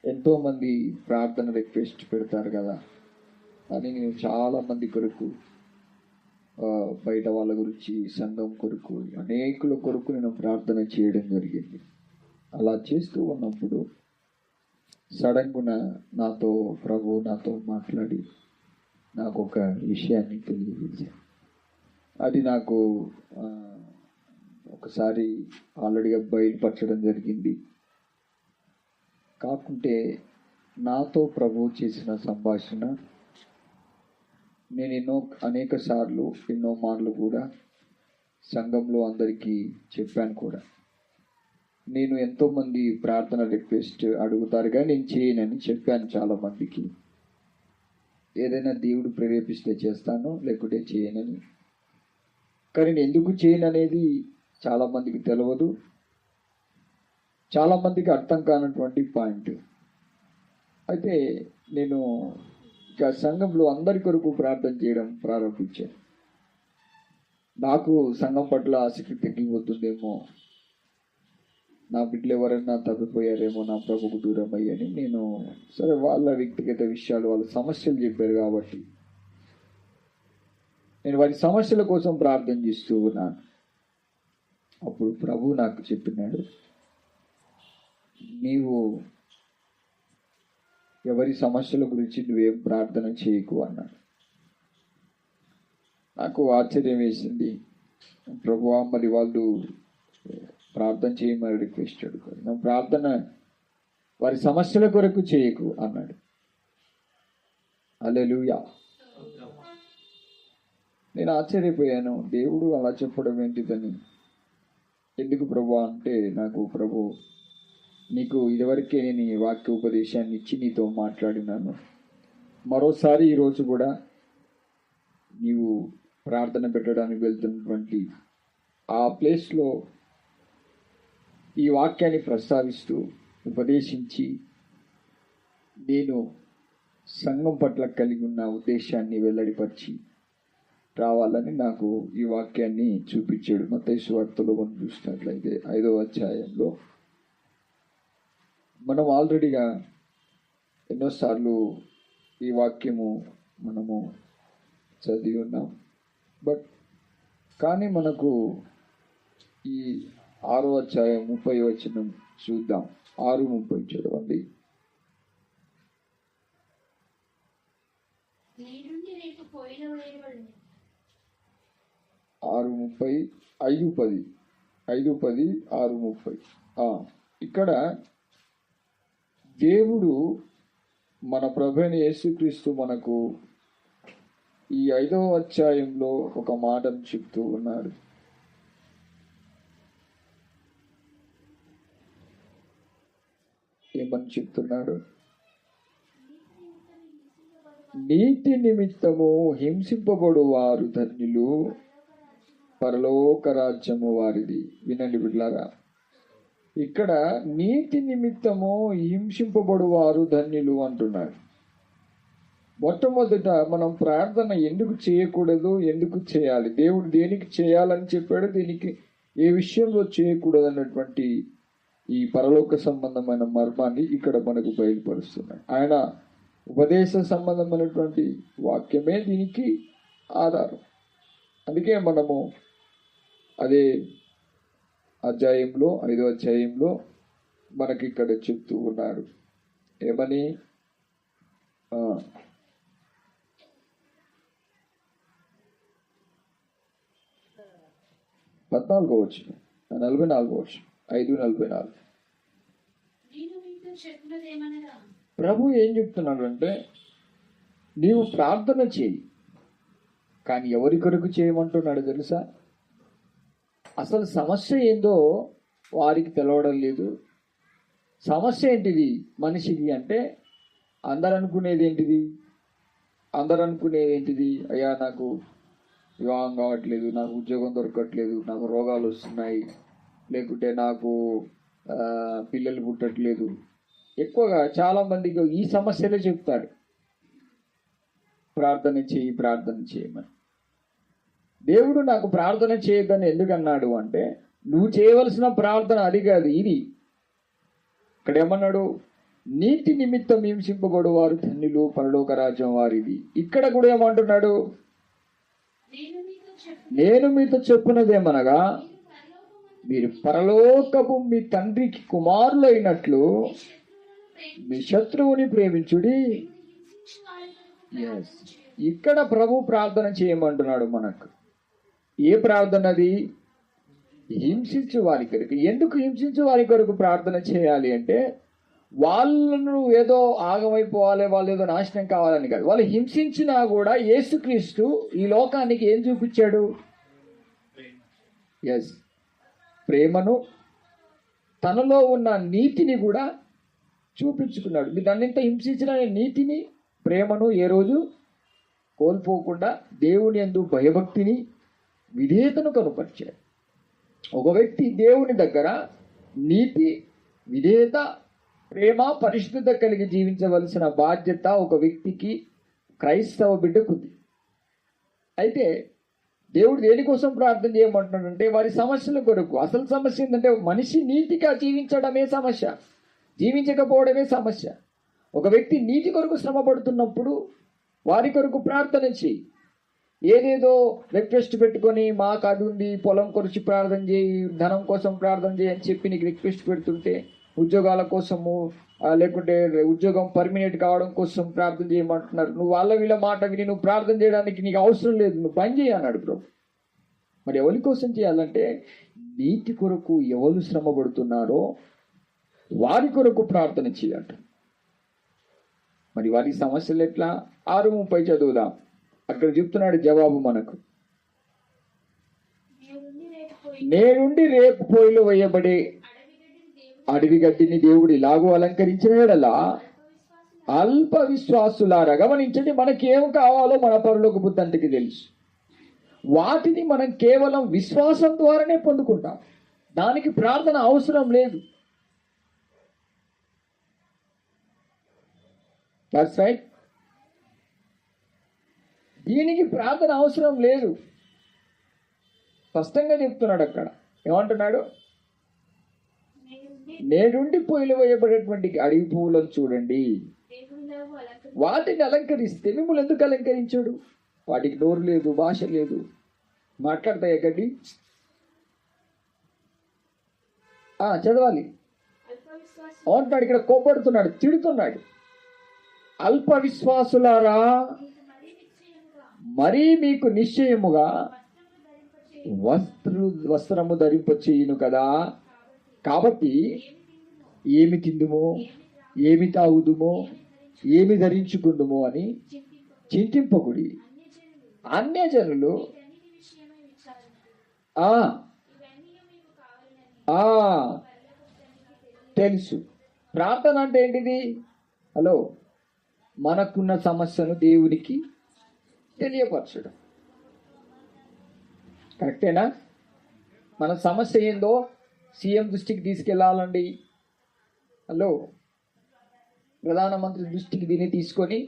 ఎంతోమంది ప్రార్థన రిక్వెస్ట్ పెడతారు కదా అని నేను చాలామంది కొరకు, బయట వాళ్ళ గురించి, సంఘం కొరకు, అనేకుల కొరకు నేను ప్రార్థన చేయడం జరిగింది. అలా చేస్తూ ఉన్నప్పుడు సడన్గా ప్రభు నాతో మాట్లాడి నాకు ఒక విషయాన్ని తెలియజేశారు. అది నాకు ఒకసారి ఆల్రెడీగా బయలుపరచడం జరిగింది. కాకుంటే నాతో ప్రభు చేసిన సంభాషణ నేను అనేక సార్లు ఎన్నో మార్లు కూడా సంఘంలో అందరికీ చెప్పాను కూడా. నేను ఎంతోమంది ప్రార్థన రిక్వెస్ట్ అడుగుతారుగా నేను చేయనని చెప్పాను చాలామందికి. ఏదైనా దేవుడు ప్రేరేపిస్తే చేస్తాను, లేకుంటే చేయనని. కానీ నేను ఎందుకు చేయను అనేది చాలామందికి తెలియదు, చాలామందికి అర్థం కానటువంటి పాయింట్. అయితే నేను ఇక సంఘంలో అందరి కొరకు ప్రార్థన చేయడం ప్రారంభించాను. నాకు సంఘం పట్ల ఆసక్తి తగ్గిపోతుందేమో, నా బిడ్డలు ఎవరైనా తప్పిపోయారేమో, నా ప్రభుకు దూరం అయ్యని నేను సరే వాళ్ళ వ్యక్తిగత విషయాలు, వాళ్ళ సమస్యలు చెప్పారు కాబట్టి నేను వారి సమస్యల కోసం ప్రార్థన చేస్తూ ఉన్నాను. అప్పుడు ప్రభు నాకు చెప్పినాడు, నీవు ఎవరి సమస్యల గురించి నువ్వేం ప్రార్థన చేయకు అన్నాడు. నాకు ఆశ్చర్యం వేసింది. ప్రభువా, మరి వాళ్ళు ప్రార్థన చేయమని రిక్వెస్ట్ అడుగుతారు, నువ్వు ప్రార్థన వారి సమస్యల కొరకు చేయకు అన్నాడు. హల్లెలూయా. నేను ఆశ్చర్యపోయాను, దేవుడు అలా చెప్పడం ఏంటిదని. ఎందుకు ప్రభు అంటే, నాకు ప్రభు నీకు ఇదివరకే నేను ఈ వాక్య ఉపదేశాన్ని ఇచ్చి నీతో మాట్లాడినాను. మరోసారి ఈరోజు కూడా నీవు ప్రార్థన పెట్టడానికి వెళ్తున్నటువంటి ఆ ప్లేస్లో ఈ వాక్యాన్ని ప్రస్తావిస్తూ ఉపదేశించి నేను సంఘం పట్ల కలిగి ఉన్న ఉద్దేశాన్ని వెల్లడిపరిచి రావాలని నాకు ఈ వాక్యాన్ని చూపించాడు. మత్తయి సువార్తలో మనం చూసినట్లయితే 5వ అధ్యాయంలో మనం ఆల్రెడీగా ఎన్నోసార్లు ఈ వాక్యము మనము చదివి ఉన్నాం. కానీ మనకు ఈ 6వ అధ్యాయం 30వ వచనం చూద్దాం. 6:30 చదవండి. 6:30, 5:10, 5:10, 6:30. ఇక్కడ దేవుడు మన ప్రభువైన యేసుక్రీస్తు మనకు ఈ 5వ అధ్యాయంలో ఒక మాటను చెప్తూ ఉన్నాడు. ఏమని చెప్తున్నాడు? నీతి నిమిత్తము హింసింపబడు వారు ధన్యులు, పరలోక రాజ్యము వారిది. వినండి బిడ్డలారా, ఇక్కడ నీతి నిమిత్తము హింసింపబడు వారు ధన్యులు అంటున్నాడు. మొట్టమొదట మనం ప్రార్థన ఎందుకు చేయకూడదు, ఎందుకు చేయాలి, దేవుడు దేనికి చేయాలని చెప్పాడు, దీనికి ఏ విషయంలో చేయకూడదు అన్నటువంటి ఈ పరలోక సంబంధమైన మర్మాన్ని ఇక్కడ మనకు బయలుపరుస్తున్నాడు. ఆయన ఉపదేశ సంబంధమైనటువంటి వాక్యమే దీనికి ఆధారం. అందుకే మనము అదే అధ్యాయంలో 5వ అధ్యాయంలో మనకి ఇక్కడ చెప్తూ ఉన్నాడు. ఏమని? 14వ వచనం, 44వ వచనం, 5:44. ప్రభు ఏం చెప్తున్నాడు అంటే, నీవు ప్రార్థన చేయి, కానీ ఎవరి కొరకు చేయమంటున్నాడు తెలుసా? అసలు సమస్య ఏందో వారికి తెలవడం లేదు. సమస్య ఏంటిది మనిషికి అంటే, అందరు అనుకునేది ఏంటిది? అయ్యా, నాకు వివాహం కావట్లేదు, నాకు ఉద్యోగం దొరకట్లేదు, నాకు రోగాలు వస్తున్నాయి, లేకుంటే నాకు పిల్లలు పుట్టట్లేదు. ఎక్కువగా చాలామందికి ఈ సమస్యలే చెప్తాడు, ప్రార్థన చేయమని. దేవుడు నాకు ప్రార్థన చేయొద్దని ఎందుకన్నాడు అంటే, నువ్వు చేయవలసిన ప్రార్థన అది కాదు, ఇది. ఇక్కడ ఏమన్నాడు? నీతి నిమిత్తం హింసింపబడు వారు ధన్యులు, పరలోక రాజ్యం వారిది. ఇక్కడ కూడా ఏమంటున్నాడు? నేను మీతో చెప్పున్నదేమనగా మీరు పరలోకపు మీ తండ్రికి కుమారులైనట్లు మీ శత్రువుని ప్రేమించుడి. ఇక్కడ ప్రభు ప్రార్థన చేయమంటున్నాడు మనకు. ఏ ప్రార్థన అది? హింసించు వారి కొరకు. ఎందుకు హింసించు వారి కొరకు ప్రార్థన చేయాలి అంటే, వాళ్ళను ఏదో ఆగమైపోవాలి, వాళ్ళు ఏదో నాశనం కావాలని కాదు. వాళ్ళు హింసించినా కూడా యేసుక్రీస్తు ఈ లోకానికి ఏం చూపించాడు? ప్రేమను, తనలో ఉన్న నీతిని కూడా చూపించుకున్నాడు. మీరు నన్నింత హింసించిన నీతిని, ప్రేమను ఏ రోజు కోల్పోకుండా దేవుని యందు భయభక్తిని, విధేయతను కనుపరిచాడు. ఒక వ్యక్తి దేవుని దగ్గర నీతి, విధేయత, ప్రేమ, పరిశుద్ధత కలిగి జీవించవలసిన బాధ్యత ఒక వ్యక్తికి, క్రైస్తవ బిడ్డకుంది. అయితే దేవుడు దేనికోసం ప్రార్థన చేయమంటున్నాడంటే వారి సమస్యల కొరకు. అసలు సమస్య ఏంటంటే మనిషి నీతిగా జీవించడమే సమస్య, జీవించకపోవడమే సమస్య. ఒక వ్యక్తి నీతి కొరకు శ్రమ పడుతున్నప్పుడు వారి కొరకు ప్రార్థన చేయి. ఏదేదో రిక్వెస్ట్ పెట్టుకొని మాకు అది ఉంది, పొలం కొరిచి ప్రార్థన చేయి, ధనం కోసం ప్రార్థన చేయి అని చెప్పి నీకు రిక్వెస్ట్ పెడుతుంటే, ఉద్యోగాల కోసము లేకుంటే ఉద్యోగం పర్మినెంట్ కావడం కోసం ప్రార్థన చేయమంటున్నారు. నువ్వు వాళ్ళ వీళ్ళ మాట విని నువ్వు ప్రార్థన చేయడానికి నీకు అవసరం లేదు, నువ్వు పని చేయి అన్నాడు ప్రభు. మరి ఎవరి కోసం చేయాలంటే నీతి కొరకు ఎవరు శ్రమ పడుతున్నారో వారి కొరకు ప్రార్థన చేయాలి. మరి వారి సమస్యలు ఎట్లా? 6:30 చదువుదాం. అక్కడ చెప్తున్నాడు జవాబు మనకు. నేనుండి రేపు పొయ్యిలో వేయబడే అడవి గడ్డిని దేవుడు ఇలాగూ అలంకరించిన యెడల అల్ప విశ్వాసులారా, గమనించండి, మనకేం కావాలో మన పరలోకపు తండ్రికి తెలుసు. వాటిని మనం కేవలం విశ్వాసం ద్వారానే పొందుకుంటాం. దానికి ప్రార్థన అవసరం లేదు. That's right. దీనికి ప్రార్థన అవసరం లేదు. స్పష్టంగా చెప్తున్నాడు అక్కడ. ఏమంటున్నాడు? నేనుండి పొయ్యిలో వేయబడేటువంటి అడవి పువ్వులను చూడండి, వాటిని అలంకరిస్తే మిమ్మల్ని ఎందుకు అలంకరించాడు? వాటికి నోరు లేదు, భాష లేదు, మాట్లాడతాయి గడ్డి. చదవాలి. అంటున్నాడు ఇక్కడ, కోపడుతున్నాడు, తిడుతున్నాడు. అల్ప విశ్వాసులారా, మరీ మీకు నిశ్చయముగా వస్త్రము ధరింపచేయును కదా. కాబట్టి ఏమి తిందుమో, ఏమి తాగుదుమో, ఏమి ధరించుకుందుమో అని చింతింపకుడి. అన్యజనులు తెలుసు. ప్రార్థన అంటే ఏంటిది? హలో, మనకున్న సమస్యను దేవునికి తెలియపరచడం. కరెక్టేనా? మన సమస్య ఏందో సీఎం దృష్టికి తీసుకెళ్ళాలండి. హలో, ప్రధానమంత్రి దృష్టికి దీన్ని తీసుకొని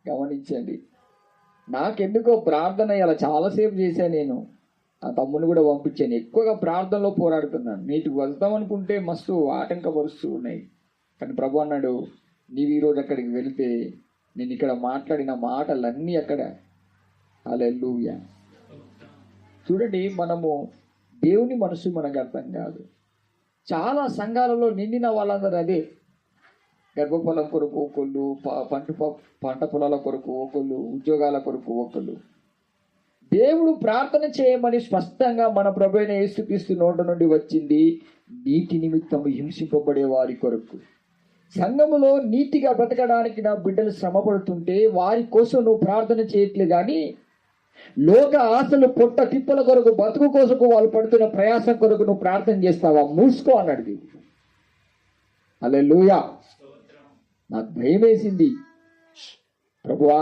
గమనించండి. నాకెందుకో ప్రార్థన ఇలా చాలాసేపు చేశాను. నేను ఆ తమ్ముని కూడా పంపించాను. ఎక్కువగా ప్రార్థనలో పోరాడుతున్నాను. నీటికి వెళ్తాం అనుకుంటే మస్తు ఆటంకపరుస్తూ ఉన్నాయి. కానీ ప్రభు అన్నాడు, నీవు ఈరోజు అక్కడికి వెళితే నేను ఇక్కడ మాట్లాడిన మాటలన్నీ అక్కడ. హల్లెలూయా. చూడండి, మనము దేవుని మనసు మనకు అర్థం కాదు. చాలా సంఘాలలో నిండిన వాళ్ళందరూ అదే. గర్భఫలం కొరకు ఒకళ్ళు, పంట పొలాల కొరకు ఒకళ్ళు, ఉద్యోగాల కొరకు ఒకళ్ళు. దేవుడు ప్రార్థన చేయమని స్పష్టంగా మన ప్రభువైన యేసుక్రీస్తు నోట నుండి వచ్చింది నీతి నిమిత్తం హింసింపబడే వారి కొరకు. సంఘములో నీతిగా బ్రతకడానికి నా బిడ్డలు శ్రమ పడుతుంటే వారి కోసం నువ్వు ప్రార్థన చేయట్లేదు. కానీ లోక ఆశలు, పొట్ట తిప్పల కొరకు, బతుకు కోసం వాళ్ళు పడుతున్న ప్రయాసం కొరకు నువ్వు ప్రార్థన చేస్తావా? మూసుకో అన్నాడు దేవుడు. హల్లెలూయా. నాకు భయం వేసింది. ప్రభువా,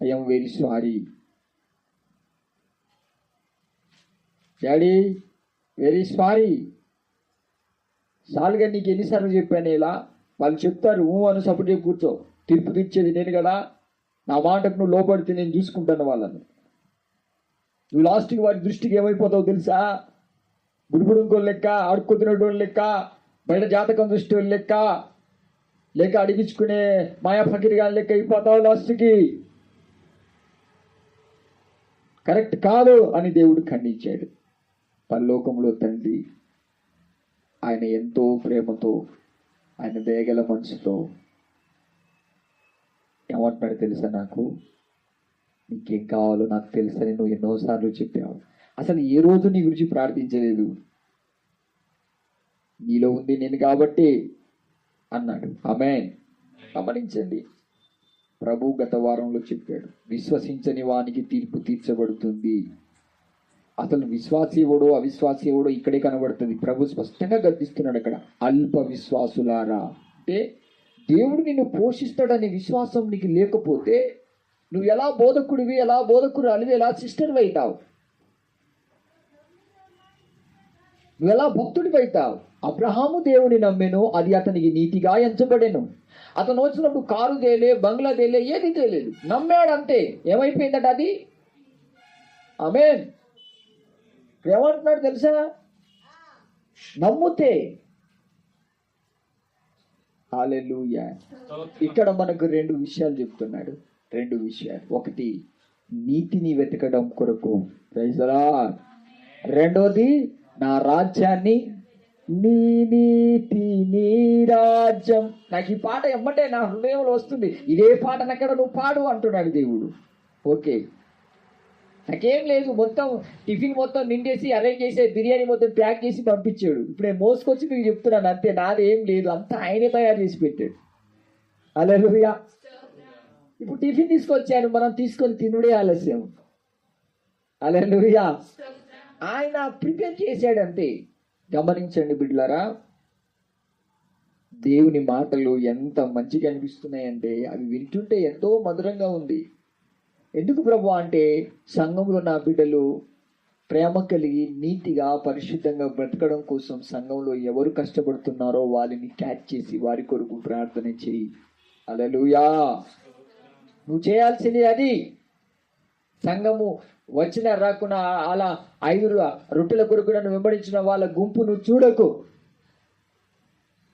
I'm very sorry daddy, very sorry. సాల్గా నీకు ఎన్నిసార్లు చెప్పాను ఇలా? వాళ్ళు చెప్తారు అని సపోర్ట్ చెప్పి కూర్చో. తీర్పు తీర్చేది నేను కదా. నా మాటకు నువ్వు లోపడితే నేను చూసుకుంటాను వాళ్ళను. నువ్వు లాస్ట్కి వారి దృష్టికి ఏమైపోతావు తెలుసా? గుడిగుడుకోని లెక్క, ఆడుకుతున్నటువంటి లెక్క, బయట జాతకం దృష్టి లెక్క, లేక అడిగించుకునే మాయా ఫకీర్ గాని లెక్క అయిపోతావు లాస్ట్కి. కరెక్ట్ కాదు అని దేవుడు ఖండించాడు. పరలోకంలో తండ్రి ఆయన ఎంతో ప్రేమతో, ఆయన దయగల మనసుతో ఏమంటున్నాడు తెలుసా, నాకు నీకేం కావాలో నాకు తెలుసని నువ్వు ఎన్నోసార్లు చెప్పావు. అసలు ఏ రోజు నీ గురించి ప్రార్థించలేదు. నీలో ఉంది నేను కాబట్టి అన్నాడు. ఆమేన్. గమనించండి, ప్రభు గత వారంలో చెప్పాడు, విశ్వసించని వానికి తీర్పు తీర్చబడుతుంది. అసలు విశ్వాసి ఎవడో అవిశ్వాసి ఎవడో ఇక్కడే కనబడుతుంది. ప్రభు స్పష్టంగా గర్దిస్తున్నాడు అక్కడ, అల్ప విశ్వాసులారా. అంటే దేవుడు నిన్ను పోషిస్తాడనే విశ్వాసం నీకు లేకపోతే నువ్వు ఎలా బోధకుడివి, ఎలా బోధకురాలివి, ఎలా సిస్టర్వి అవుతావు, నువ్వు ఎలా భక్తుడివి అవుతావు. అబ్రహాము దేవుని నమ్మెను, అది అతనికి నీతిగా ఎంచబడెను. అతను వచ్చినప్పుడు కారు తేలే, బంగ్లా తేలే, ఏది తేలేదు, నమ్మాడంతే. ఏమైపోయిందట అది? ఆమేన్. ఏమంటున్నాడు తెలుసా, నమ్ముతే. హల్లెలూయా. ఇక్కడ మనకు రెండు విషయాలు చెప్తున్నాడు. రెండు విషయాలు. ఒకటి, నీతిని వెతకడం కొరకు, ప్రైజ్ ది లార్డ్. రెండోది, నా రాజ్యాన్ని, నీ నీతి నీ రాజ్యం. నాకు ఈ పాట ఎమ్మటే నా హృదయంలో వస్తుంది. ఇదే పాట నాకెక్కడ నువ్వు పాడు అంటున్నాడు దేవుడు. ఓకే, నాకేం లేదు, మొత్తం టిఫిన్ మొత్తం నిండేసి అరేంజ్ చేసే, బిర్యానీ మొత్తం ప్యాక్ చేసి పంపించాడు. ఇప్పుడు నేను మోసుకొచ్చి మీకు చెప్తున్నాను అంతే, నాదేం లేదు, అంతా ఆయనే తయారు చేసి పెట్టాడు. హల్లెలూయా. ఇప్పుడు టిఫిన్ తీసుకొచ్చాను, మనం తీసుకొని తినుడే ఆలస్యం. హల్లెలూయా. ఆయన ప్రిపేర్ చేశాడు అంతే. గమనించండి బిడ్డలారా, దేవుని మాటలు ఎంత మంచిగా అనిపిస్తున్నాయంటే అవి వింటుంటే ఎంతో మధురంగా ఉంది. ఎందుకు ప్రభు అంటే, సంఘంలో నా బిడ్డలు ప్రేమ కలిగి నీతిగా పరిశుద్ధంగా బ్రతకడం కోసం సంఘంలో ఎవరు కష్టపడుతున్నారో వాళ్ళని క్యాచ్ చేసి వారి కొరకు ప్రార్థన చేయి. హల్లెలూయా. నువ్వు చేయాల్సింది అది. సంఘము వచ్చిన రాకుండా అలా 5 రొట్టెల కొరకు నన్ను వెంబడించిన వాళ్ళ గుంపు నువ్వు చూడకు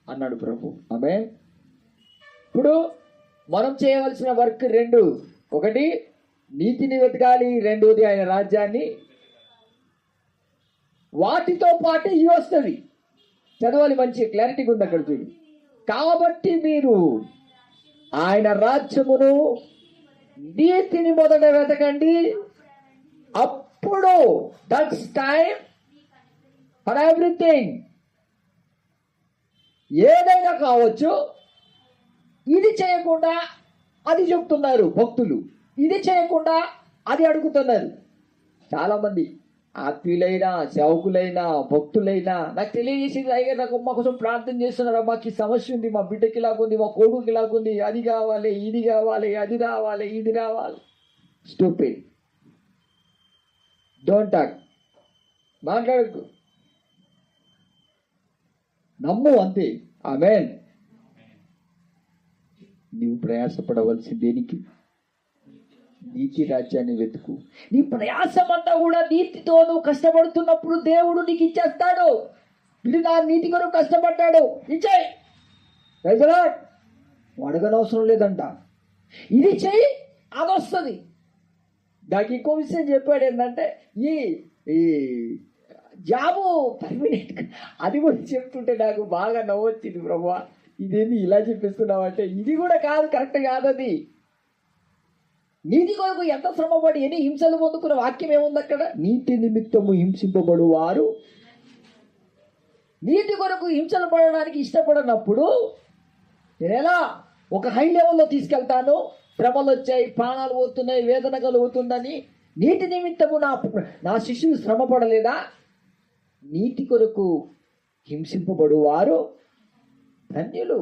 అన్నాడు ప్రభు. ఆమేన్. ఇప్పుడు మనం చేయవలసిన వర్క్ రెండు. ఒకటి, నీతిని వెతకాలి. రెండోది, ఆయన రాజ్యాన్ని. వాటితో పాటు ఇవి వస్తుంది. చదవాలి, మంచి క్లారిటీగా ఉంది అక్కడ చూడు. కాబట్టి మీరు ఆయన రాజ్యమును నీతిని మొదట వెతకండి, అప్పుడు దట్స్ టైం ఫర్ ఎవ్రీథింగ్. ఏదైనా కావచ్చు. ఇది చేయకుండా అది చెప్తున్నారు భక్తులు, ఇది చేయకుండా అది అడుగుతున్నారు. చాలా మంది ఆత్మీయులైనా, సేవకులైనా, భక్తులైనా నాకు తెలియజేసింది, అయ్యా నాకు మా కోసం ప్రార్థన చేస్తున్నారు, మాకు ఈ సమస్య ఉంది, మా బిడ్డకి ఇలాగుంది, మా కొడుకుకి ఇలాగుంది, అది కావాలి, ఇది కావాలి, అది రావాలి, ఇది రావాలి. స్టూపిడ్. Don't talk. మాట్లాడకు, నమ్ము అంతే. ఆమేన్. నీవు ప్రయాసపడవలసి దేనికి? నీతి రాజ్యాన్ని వెతుకు. నీ ప్రయాసం అంతా కూడా నీతితో నువ్వు కష్టపడుతున్నప్పుడు దేవుడు నీకు ఇచ్చేస్తాడు. వీడు నా నీతి కొరకు కష్టపడ్డాడు, ఇచ్చేయి, అడగనవసరం లేదంట. ఇది చెయ్యి, అది వస్తుంది. నాకు ఇంకో విషయం చెప్పాడు ఏంటంటే, ఈ జాబు పర్మనెంట్, అది కూడా చెప్తుంటే నాకు బాగా నవ్వొచ్చింది. ప్రభా, ఇదేంది ఇలా చెప్పేస్తున్నావు అంటే, ఇది కూడా కాదు, కరెక్ట్ కాదు. అది నీతి కొరకు ఎంత శ్రమపడి ఎన్ని హింసలు పొందుకున్న వాక్యం ఏముంది అక్కడ? నీతి నిమిత్తము హింసింపబడు వారు. నీతి కొరకు హింసలు పడడానికి ఇష్టపడినప్పుడు నేను ఎలా ఒక హై లెవెల్లో తీసుకెళ్తాను? శ్రమలు వచ్చాయి, ప్రాణాలు పోతున్నాయి, వేదన కలుగుతుందని నీతి నిమిత్తము నా శిష్యులు శ్రమ పడలేదా? నీతి కొరకు హింసింపబడు వారు ధన్యులు.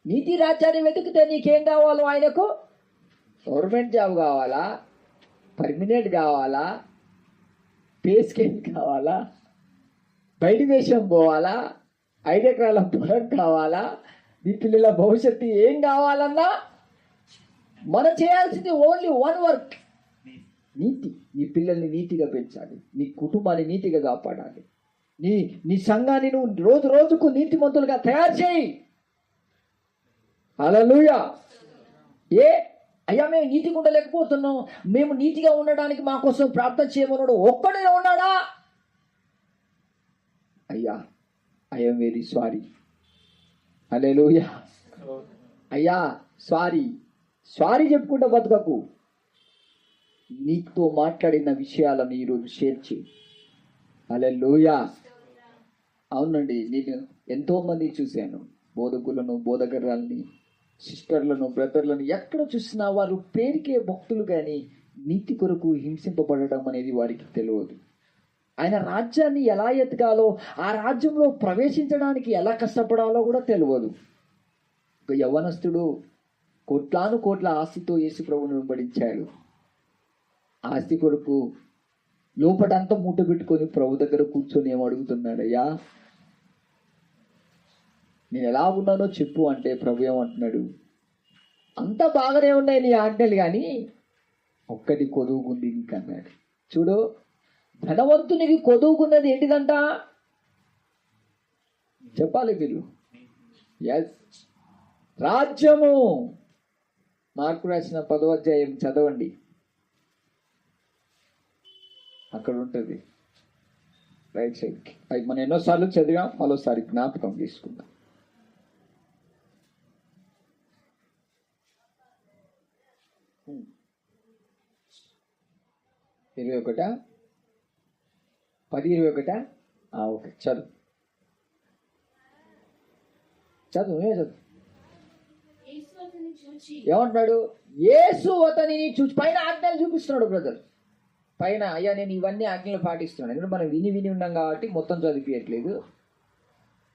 నీతి రాజ్యాన్ని వెతికితే నీకేం కావాలో ఆయనకు? గవర్నమెంట్ జాబ్ కావాలా? పర్మనెంట్ కావాలా? పే స్కేల్ కావాలా? బయటి దేశం పోవాలా? 5 ఎకరాల పొలం కావాలా? నీ పిల్లల భవిష్యత్తు ఏం కావాలన్నా మనం చేయాల్సింది ఓన్లీ వన్ వర్క్. నీతి, నీ పిల్లల్ని నీతిగా పెంచాలి, నీ కుటుంబాన్ని నీతిగా కాపాడాలి, నీ సంఘాన్ని నువ్వు రోజు రోజుకు నీతిమంతులుగా తయారు చేయి. హల్లెలూయా. అయ్యా మేము నీతిగా ఉండలేకపోతున్నాం, మేము నీతిగా ఉండడానికి మా కోసం ప్రార్థన చేయమన్నాడు ఒక్కడే ఉన్నాడా? అయ్యా ఐఎమ్ వెరీ సారీ. హల్లెలూయా. అయ్యా సారీ చెప్పుకుంటా బతుకకు. నీతో మాట్లాడిన విషయాలను ఈరోజు షేర్ చేయి. హల్లెలూయా. అవునండి, నేను ఎంతోమంది చూశాను, బోధకులను, బోధకరాలని, సిస్టర్లను, బ్రదర్లను, ఎక్కడ చూసినా వారు పేరుకే భక్తులు కానీ నీతి కొరకు హింసింపబడడం అనేది వారికి తెలియదు. ఆయన రాజ్యాన్ని ఎలా ఎతకాలో, ఆ రాజ్యంలో ప్రవేశించడానికి ఎలా కష్టపడాలో కూడా తెలియదు. ఒక యవ్వనస్తుడు కోట్ల ఆస్తితో యేసు ప్రభువును వెంబడించాడు. ఆస్తి కొరకు లోపటంతా మూట పెట్టుకొని ప్రభు దగ్గర కూర్చొని ఏమడుగుతున్నాడు, అయ్యా నేను ఎలా ఉన్నానో చెప్పు అంటే ప్రభు ఏమంటున్నాడు, అంతా బాగానే ఉన్నాయి నీ ఆజ్ఞలు, కానీ ఒక్కటి కొదువుకుంది నీకు అన్నాడు. చూడు, ధనవంతునికి కొదువుకున్నది ఏంటిదంట చెప్పాలి మీరు. ఎస్, రాజ్యము. మార్కు రాసిన 10వ అధ్యాయం చదవండి, అక్కడ ఉంటుంది రైట్ సైడ్. అది మనం ఎన్నోసార్లు చదివాం, మరోసారి జ్ఞాపకం తీసుకుందాం. ఇరవై 10:21. ఓకే, చదువు నువ్వే చదువు. ఏమంటున్నాడు? యేసు అతనిని చూచి, పైన ఆజ్ఞలు చూపిస్తున్నాడు బ్రదర్. పైన అయ్యా నేను ఇవన్నీ ఆజ్ఞలు పాటిస్తున్నాను. ఎందుకంటే మనం విని ఉన్నాం కాబట్టి మొత్తం చదివియట్లేదు.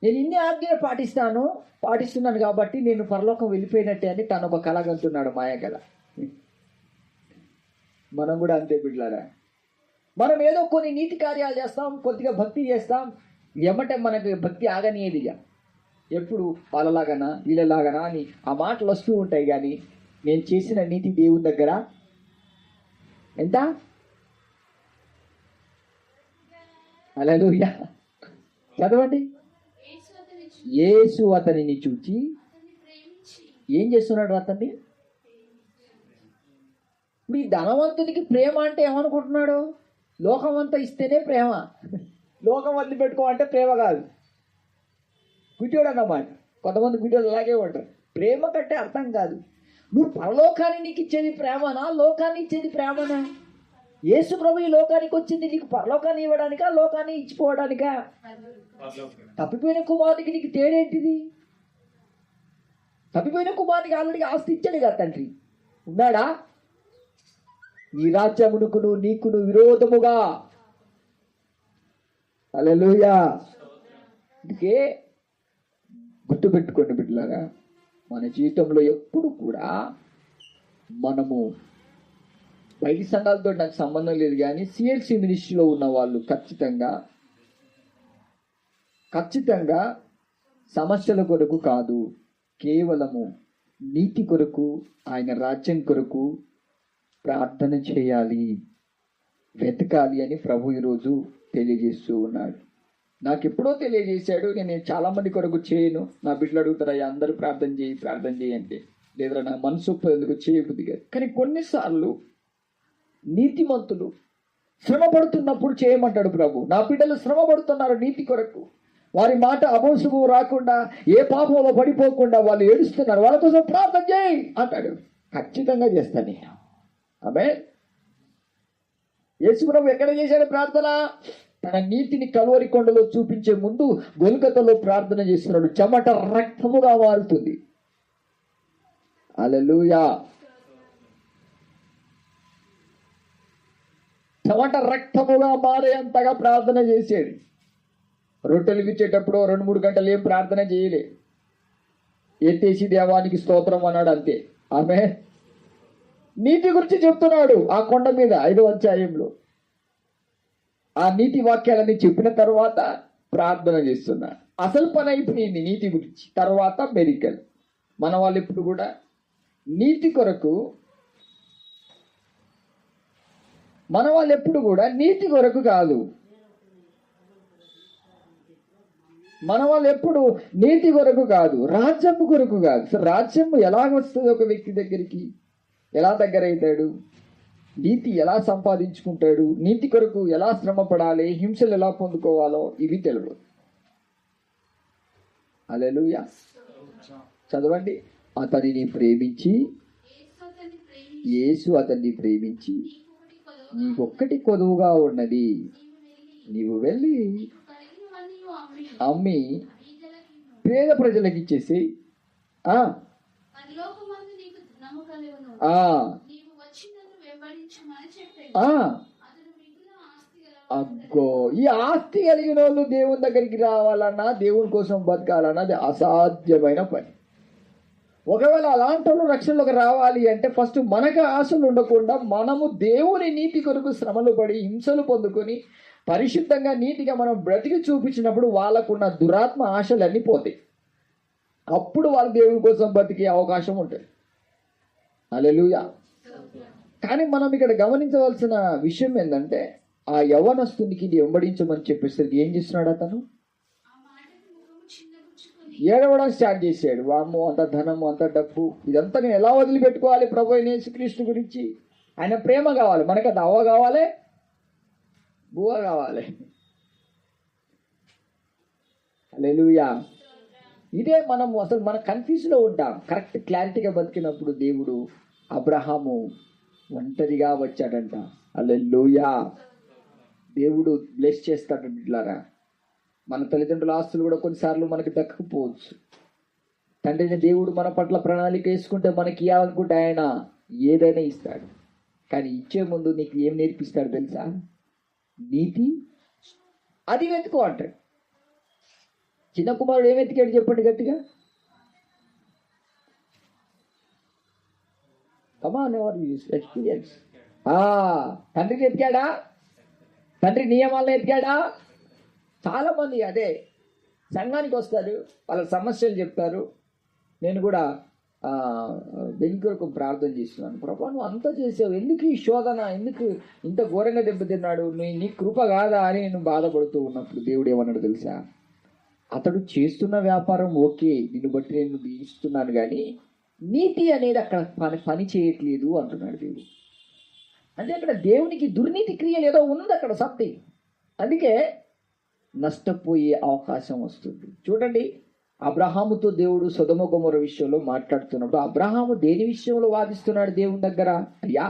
నేను ఇన్ని ఆజ్ఞలు పాటిస్తున్నాను కాబట్టి నేను పరలోకం వెళ్ళిపోయినట్టే అని తను ఒక కళ కంటున్నాడు, మాయ కళ. మనం కూడా అంతే బిడ్డలారా. మనం ఏదో కొన్ని నీతి కార్యాలు చేస్తాం, కొద్దిగా భక్తి చేస్తాం, ఏమంటే మనకి భక్తి ఆగనియేదిగా. ఎప్పుడు వాళ్ళలాగనా వీళ్ళలాగనా అని ఆ మాటలు వస్తూ ఉంటాయి, కానీ నేను చేసిన నీతి దేవుని దగ్గర ఎంత? హల్లెలూయా. చదవండి. యేసు అతనిని చూచి ఏం చేస్తున్నాడు అతన్ని? మీ ధనవంతునికి ప్రేమ అంటే ఏమనుకుంటున్నాడు? లోకం అంతా ఇస్తేనే ప్రేమ. లోకం వదిలి పెట్టుకోమంటే ప్రేమ కాదు, గుడ్డోడు అన్నమాట. కొంతమంది గుడ్డోడు అలాగే ఉంటారు. ప్రేమ కంటే అర్థం కాదు. నువ్వు పరలోకాన్ని నీకు ఇచ్చేది ప్రేమనా, లోకాన్ని ఇచ్చేది ప్రేమనా? యేసు ప్రభు ఈ లోకానికి వచ్చింది నీకు పరలోకాన్ని ఇవ్వడానికా, లోకాన్ని ఇచ్చిపోవడానికా? తప్పిపోయిన కుమారుడికి నీకు తేడేంటిది? తప్పిపోయిన కుమారుడికి ఆల్రెడీ ఆస్తి ఇచ్చాడు కదా తండ్రి. ఉన్నాడా? నీ రాజ్యమునకును నీకును విరోధముగా. హల్లెలూయా. అందుకే గుర్తుపెట్టుకోండి బిడ్డలారా, మన జీవితంలో ఎప్పుడు కూడా మనము బయటి సంఘాలతో నాకు సంబంధం లేదు, కానీ సిఎల్సి మినిస్ట్రీలో ఉన్న వాళ్ళు ఖచ్చితంగా సమస్యల కొరకు కాదు, కేవలము నీతి కొరకు, ఆయన రాజ్యం కొరకు ప్రార్థన చేయాలి, వెతకాలి అని ప్రభు ఈరోజు తెలియజేస్తూ ఉన్నాడు. నాకు ఎప్పుడో తెలియజేశాడు. నేను చాలా మంది కొరకు చేయను. నా బిడ్డలు అడుగుతారా, అందరూ ప్రార్థన చేయి అంటే, లేదా నా మనసు ఎందుకు చేయబుద్ధి కాదు. కానీ కొన్నిసార్లు నీతిమంతులు శ్రమ పడుతున్నప్పుడు చేయమంటాడు ప్రభు. నా బిడ్డలు శ్రమ పడుతున్నారు నీతి కొరకు, వారి మాట అమోసము రాకుండా, ఏ పాపంలో పడిపోకుండా వాళ్ళు ఏడుస్తున్నారు, వాళ్ళ కోసం ప్రార్థన చేయి అంటాడు. ఖచ్చితంగా చేస్తాను నేను. ఆమేన్. యేసు ప్రభు ఎక్కడ చేశాడు ప్రార్థన? తన నీతిని కలువరి కొండలో చూపించే ముందు గొల్గొతాలో ప్రార్థన చేస్తున్నాడు. చెమట రక్తముగా మారుతుంది. హల్లెలూయా. చెమట రక్తముగా మారే అంతగా ప్రార్థన చేశాడు. రొట్టెలు విచ్చేటప్పుడు 2-3 గంటలు ఏం ప్రార్థన చేయలే. ఎత్తేసి దేవానికి స్తోత్రం అన్నాడు, అంతే. ఆమేన్. నీతి గురించి చెప్తున్నాడు ఆ కొండ మీద 5వ అధ్యాయంలో. ఆ నీతి వాక్యాలన్నీ చెప్పిన తర్వాత ప్రార్థన చేస్తున్నాడు. అసలు పని అయిపోయింది నీతి గురించి. తర్వాత మెరికల్. మన వాళ్ళు ఇప్పుడు కూడా నీతి కొరకు మన వాళ్ళు ఎప్పుడు కూడా నీతి కొరకు కాదు, మన వాళ్ళు ఎప్పుడు నీతి కొరకు కాదు, రాజ్యము కొరకు కాదు. సో రాజ్యము ఎలా వస్తుంది ఒక వ్యక్తి దగ్గరికి? ఎలా దగ్గర అవుతాడు? నీతి ఎలా సంపాదించుకుంటాడు? నీతి కొరకు ఎలా శ్రమ పడాలి? హింసలు ఎలా పొందుకోవాలో ఇవి తెలియదు. హల్లెలూయా. చదవండి. అతనిని ప్రేమించి, యేసు అతన్ని ప్రేమించి, నీకొక్కటి కొదువుగా ఉన్నది, నీవు వెళ్ళి అమ్మి పేద ప్రజలకు ఇచ్చేసి అగ్గో, ఈ ఆస్తి కలిగిన వాళ్ళు దేవుని దగ్గరికి రావాలన్నా, దేవుని కోసం బతకాలన్నా అది అసాధ్యమైన పని. ఒకవేళ అలాంటి వాళ్ళు రక్షణలోకి రావాలి అంటే ఫస్ట్ మనకు ఆశలు ఉండకుండా మనము దేవుని నీతి కొరకు శ్రమలు పడి హింసలు పొందుకొని పరిశుద్ధంగా నీతిగా మనం బ్రతికి చూపించినప్పుడు వాళ్ళకున్న దురాత్మ ఆశలన్నీ పోతాయి. అప్పుడు వాళ్ళు దేవుని కోసం బతికే అవకాశం ఉంటుంది. హల్లెలూయా. కానీ మనం ఇక్కడ గమనించవలసిన విషయం ఏంటంటే, ఆ యవ్వనస్తునికి వెంబడించమని చెప్పేసరికి ఏం చేస్తున్నాడు? అతను ఏడవడం స్టార్ట్ చేశాడు. వామ్మో, అంత ధనము, అంత డబ్బు, ఇదంతా నేను ఎలా వదిలిపెట్టుకోవాలి ప్రభు అయిన యేసుక్రీస్తు గురించి? ఆయన ప్రేమ కావాలి, మనకు అది అవ్వ కావాలి, బువ్వ కావాలి. హల్లెలూయా. ఇదే మనం అసలు మన కన్ఫ్యూజ్లో ఉంటాం. కరెక్ట్ క్లారిటీగా బతికినప్పుడు దేవుడు అబ్రహాము ఒంటరిగా వచ్చాడంట. హల్లెలూయా. దేవుడు బ్లెస్ చేస్తాడు బిడ్డలారా. మన తల్లిదండ్రుల ఆస్తులు కూడా కొన్నిసార్లు మనకి దక్కకపోవచ్చు. తండ్రిని దేవుడు మన పట్ల ప్రణాళిక వేసుకుంటే మనకి ఇవ్వాలనుకుంటే ఆయన ఏదైనా ఇస్తాడు. కానీ ఇచ్చే ముందు నీకు ఏం నేర్పిస్తాడు తెలుసా? నీతి. అది వెతుకో అంటాడు. చిన్న కుమారుడు ఏం వెతికాడు చెప్పండి గట్టిగా? ఎక్స్పీరియన్స్. తండ్రిని ఎతికాడా? తండ్రి నియమాలను ఎతికాడా? చాలా మంది అదే సంఘానికి వస్తారు, వాళ్ళ సమస్యలు చెప్తారు. నేను కూడా వెనుక కొరకు ప్రార్థన చేస్తున్నాను. ప్రభా, నువ్వు అంతా చేసావు, ఎందుకు ఈ శోధన, ఎందుకు ఇంత ఘోరంగా దెబ్బతిన్నాడు, నీ కృప కాదా అని నేను బాధపడుతూ ఉన్నప్పుడు దేవుడు ఏమన్నాడు తెలుసా? అతడు చేస్తున్న వ్యాపారం ఓకే, నిన్ను బట్టి నేను దీవిస్తున్నాను, కానీ నీతి అనేది అక్కడ పని చేయట్లేదు అంటున్నాడు దేవుడు. అంటే అక్కడ దేవునికి దుర్నీతి క్రియలు ఏదో ఉంది అక్కడ సంథింగ్. అందుకే నష్టపోయే అవకాశం వస్తుంది. చూడండి, అబ్రహాముతో దేవుడు సొదొమ గొమొర విషయంలో మాట్లాడుతున్నప్పుడు అబ్రహాము దేని విషయంలో వాదిస్తున్నాడు దేవుని దగ్గర? అయ్యా,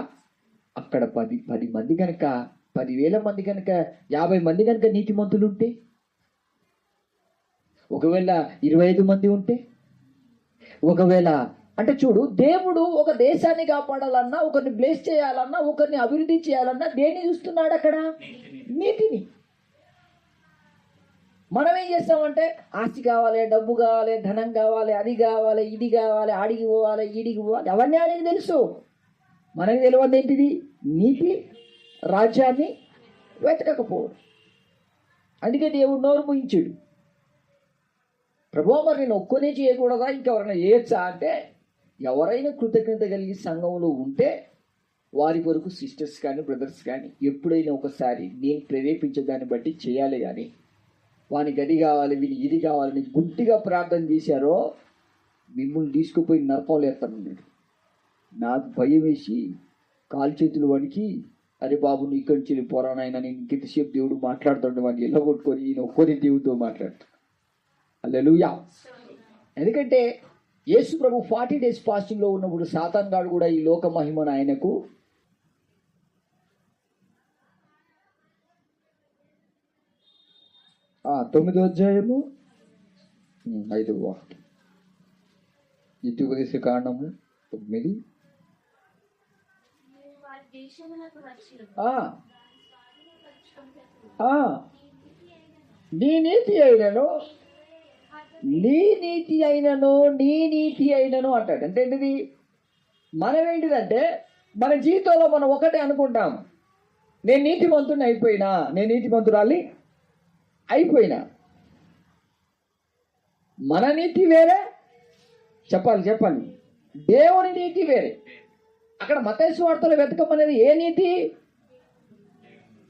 అక్కడ 10 మంది కనుక, 10,000 మంది కనుక, 50 మంది కనుక నీతిమంతులు ఉంటే, ఒకవేళ 25 మంది ఉంటే, ఒకవేళ అంటే చూడు, దేవుడు ఒక దేశాన్ని కాపాడాలన్నా, ఒకరిని బ్లెస్ చేయాలన్నా, ఒకరిని అభివృద్ధి చేయాలన్నా దేన్ని చూస్తున్నాడు అక్కడ? నీతిని. మనం ఏం చేస్తామంటే ఆస్తి కావాలి, డబ్బు కావాలి, ధనం కావాలి, అది కావాలి, ఇది కావాలి, ఆడికి పోవాలి, ఈడికి పోవాలి, అవన్నీ ఆయనకి తెలుసు. మనకి తెలియదు ఏంటిది? నీతి, రాజ్యాన్ని వెతకకపోవడం. అందుకే దేవుడు నోరు ముయించుడు. ప్రభు, మరి నేను ఒక్కనే చేయకూడదా, ఇంకెవరైనా చేయొచ్చా అంటే, ఎవరైనా కృతజ్ఞత కలిగి సంఘంలో ఉంటే వారి కొరకు సిస్టర్స్ కానీ బ్రదర్స్ కానీ ఎప్పుడైనా ఒకసారి నేను ప్రేరేపించే దాన్ని బట్టి చేయాలి. కానీ వానికి అది కావాలి, వీని ఇది కావాలని గుడ్డిగా ప్రార్థన చేశారో మిమ్మల్ని తీసుకుపోయి నరకంలో ఎత్తానన్నాడు. నాకు భయం వేసి కాలు చేతులు వణికి, అరే బాబు నువ్వు ఇక్కడి నుంచి వెళ్ళిపోరా నాయన, నేను ఇంకెంతసేపు దేవుడు మాట్లాడుతుండే వాడిని ఎలా కొట్టుకొని ఈయన ఒక్కరి దేవుడితో మాట్లాడుతాడు. హల్లెలూయా. ఎందుకంటే యేసు ప్రభు 40 days ఫాస్టింగ్లో ఉన్నప్పుడు సాతాన్ గాడు కూడా ఈ లోక మహిమను ఆయనకు తొమ్మిదో అధ్యాయము 5వ వాక్యం, ద్వితీయోపదేశ కాండము 9. నీ నీతి అయినను, నీ నీతి అయినను, నీ నీతి అయినను అంటాడు. అంటే ఏంటిది? మనం ఏంటిదంటే మన జీవితంలో మనం ఒకటే అనుకుంటాం, నేను నీతిమంతుడిని అయిపోయినా, నేను నీతిమంతురాలి అయిపోయినా. మన నీతి వేరే, చెప్పాలి దేవుని నీతి వేరే. అక్కడ మత్తయి సువార్తలో వెతకమనేది ఏ నీతి?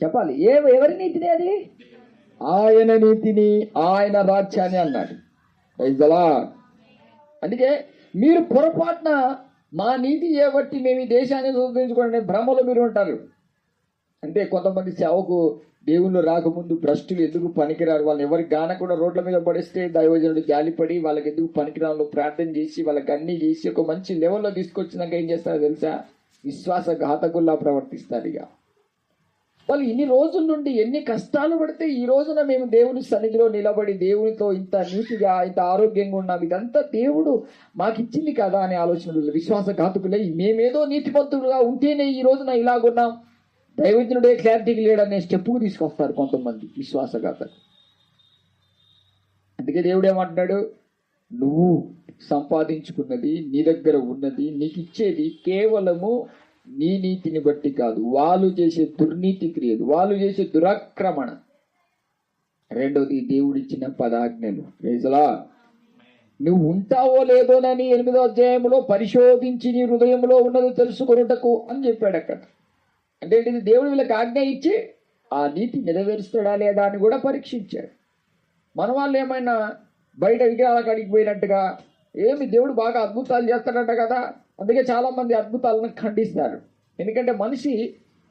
చెప్పాలి. ఎవరి నీతిని అది? ఆయన నీతిని, ఆయన రాజ్యాన్ని అన్నాడు. Praise the lord. అందుకే మీరు పొరపాటున మా నీతి చేయబట్టి మేము ఈ దేశాన్ని స్వతంత్రించుకోండి భ్రమలో మీరు ఉంటారు. అంటే కొంతమంది సేవకు దేవుళ్ళు రాకముందు భ్రష్టులు ఎందుకు పనికిరారు, వాళ్ళని ఎవరికి గాన కూడా రోడ్ల మీద పడేస్తే దైవజనుడు జాలిపడి వాళ్ళకి ఎందుకు పనికిరాళ్ళు ప్రార్థన చేసి వాళ్ళకి అన్ని చేసి ఒక మంచి లెవెల్లో తీసుకొచ్చినాక ఏం చేస్తారో తెలుసా? విశ్వాసఘాతకుల్లా ప్రవర్తిస్తారు. ఇక వాళ్ళు ఇన్ని రోజుల నుండి ఎన్ని కష్టాలు పడితే ఈ రోజున మేము దేవుని సన్నిధిలో నిలబడి దేవునితో ఇంత నీతిగా ఇంత ఆరోగ్యంగా ఉన్నాం, ఇదంతా దేవుడు మాకు ఇచ్చింది కదా అనే ఆలోచనలు. విశ్వాసఘాతకులే మేమేదో నీతిమంతులుగా ఉంటేనే ఈ రోజున ఇలాగున్నాం, దైవజ్ఞుడే క్లారిటీకి లేడనే స్టెప్పుకు తీసుకొస్తారు కొంతమంది విశ్వాసఘాతకు. అందుకే దేవుడు ఏమంటున్నాడు? నువ్వు సంపాదించుకున్నది, నీ దగ్గర ఉన్నది, నీకు ఇచ్చేది కేవలము నీ నీతిని బట్టి కాదు, వాళ్ళు చేసే దుర్నీతి క్రియలు, వాళ్ళు చేసే దురాక్రమణ. రెండోది దేవుడిచ్చిన 10 ఆజ్ఞలు. Praise the lord. నువ్వు ఉంటావో లేదోనని 8వ అధ్యాయంలో పరిశోధించి నీ హృదయంలో ఉన్నది తెలుసుకొనుటకు అని చెప్పాడు అక్కడ. అంటే ఏంటిది? దేవుడు వీళ్ళకి ఆజ్ఞ ఇచ్చి ఆ నీతి నెరవేరుస్తాడా లేదా అని కూడా పరీక్షించాడు. మన వాళ్ళు ఏమైనా బయట విగ్రహాల కాడికి పోయినట్టుగా ఏమి దేవుడు బాగా అద్భుతాలు చేస్తాడట కదా, అందుకే చాలా మంది అద్భుతాలను ఖండిస్తారు. ఎందుకంటే మనిషి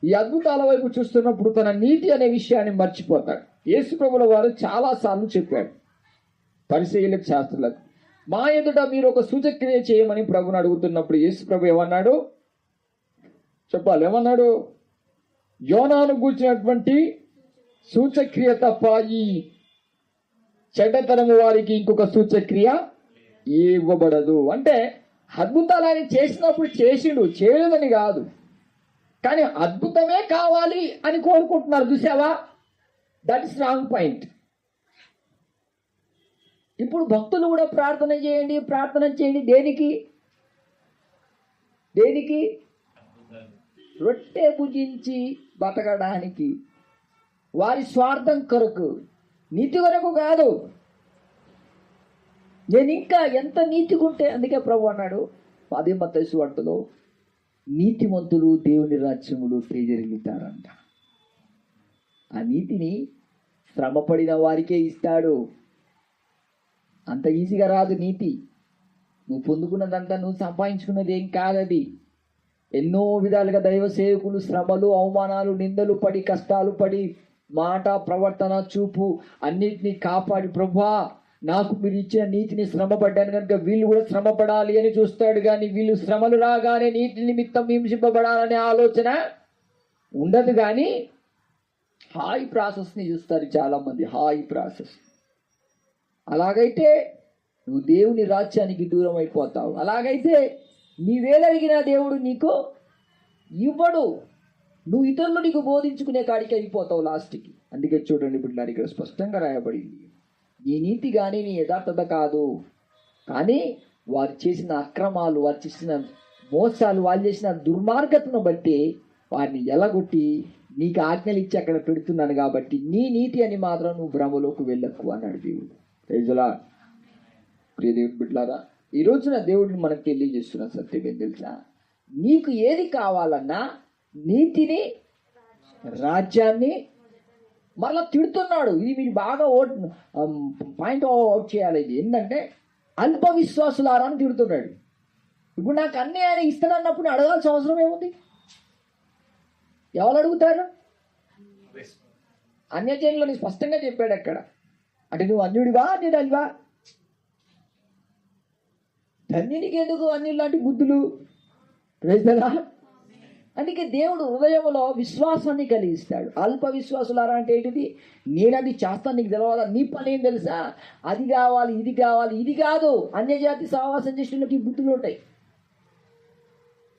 ఈ అద్భుతాల వైపు చూస్తున్నప్పుడు తన నీతి అనే విషయాన్ని మర్చిపోతాడు. యేసు ప్రభుల వారు చాలాసార్లు చెప్పాడు పరిసయ్యులకు, శాస్త్రులకు, మా ఎదుట మీరు ఒక సూచక్రియ చేయమని ప్రభుని అడుగుతున్నప్పుడు యేసు ప్రభు ఏమన్నాడు చెప్పాలి? ఏమన్నాడు? యోనాను గూర్చినటువంటి సూచక్రియ తప్ప ఈ చెడ్డతనము వారికి ఇంకొక సూచక్రియ ఇవ్వబడదు. అంటే అద్భుతాలు ఆయన చేసినప్పుడు చేసిండు, చేయలేదని కాదు, కానీ అద్భుతమే కావాలి అని కోరుకుంటున్నారు. చూసావా? That is wrong point. ఇప్పుడు భక్తులు కూడా ప్రార్థన చేయండి. దేనికి? రొట్టె భుజించి బతకడానికి, వారి స్వార్థం కొరకు, నీతి కొరకు కాదు. నేను ఇంకా ఎంత నీతిగుంటే, అందుకే ప్రభు అన్నాడు 10 మత్తయి సువార్తలో, నీతిమంతులు దేవుని రాజ్యములు తేజరిల్లుతారంట. ఆ నీతిని శ్రమపడిన వారికే ఇస్తాడు. అంత ఈజీగా రాదు నీతి. నువ్వు పొందుకున్నదంతా నువ్వు సంపాదించుకున్నది ఏం కాదది. ఎన్నో విధాలుగా దైవ సేవకులు శ్రమలు, అవమానాలు, నిందలు పడి, కష్టాలు పడి, మాట, ప్రవర్తన, చూపు అన్నిటినీ కాపాడి, ప్రభువా నాకు మీరు ఇచ్చిన నీతిని శ్రమ పడ్డాను కనుక వీళ్ళు కూడా శ్రమ పడాలి అని చూస్తాడు. కానీ వీళ్ళు శ్రమలు రాగానే నీతి నిమిత్తం హింసింపబడాలనే ఆలోచన ఉండదు. కానీ హాయి ప్రాసెస్ని చూస్తారు చాలామంది, హాయి ప్రాసెస్. అలాగైతే నువ్వు దేవుని రాజ్యానికి దూరం అయిపోతావు. అలాగైతే నీవేదడిగినా దేవుడు నీకు ఇవ్వడు. నువ్వు ఇతరులు నీకు బోధించుకునే కాడికి అయిపోతావు లాస్ట్కి. అందుకే చూడండి బిడ్డలారా, ఇక్కడ స్పష్టంగా రాయబడింది, నీ నీతి కానీ నీ యథార్థత కాదు, కానీ వారు చేసిన అక్రమాలు, వారు చేసిన మోసాలు, వాళ్ళు చేసిన దుర్మార్గతను బట్టి వారిని ఎలగొట్టి నీకు ఆజ్ఞలు ఇచ్చి అక్కడ పెడుతున్నాను కాబట్టి నీ నీతి అని మాత్రం నువ్వు భ్రమలోకి వెళ్ళకు అన్నాడు దేవుడు. Praise the lord. ప్రియ దేవుని బిడ్డలారా, ఈ రోజున దేవుడిని మనకు తెలియజేస్తున్న సత్యం ఏం తెలుసా? నీకు ఏది కావాలన్నా నీతిని, రాజ్యాన్ని, మరలా తిడుతున్నాడు. ఇది మీరు బాగా పాయింట్ అవుట్ చేయాలి. ఇది ఏంటంటే అల్ప విశ్వాసులారా అని తిడుతున్నాడు. ఇప్పుడు నాకు అన్నీ ఆయన ఇస్తాడన్నప్పుడు అడగాల్సిన అవసరం ఏముంది? ఎవరు అడుగుతారు? అన్యజనులని స్పష్టంగా చెప్పాడు అక్కడ. అంటే నువ్వు అన్యుడివా, అన్యుడివా? ధన్యునికి ఎందుకు అన్యులు లాంటి బుద్ధులు? Praise the lord. అందుకే దేవుడు హృదయంలో విశ్వాసాన్ని కలిగిస్తాడు. అల్ప విశ్వాసులారా అంటే ఏంటిది? నేనది చేస్తాను, నీకు తెలవాలా? నీ పని ఏం తెలుసా? అది కావాలి, ఇది కావాలి, ఇది కాదు. అన్యజాతి సహవాసం చేసిన బుద్ధులు ఉంటాయి.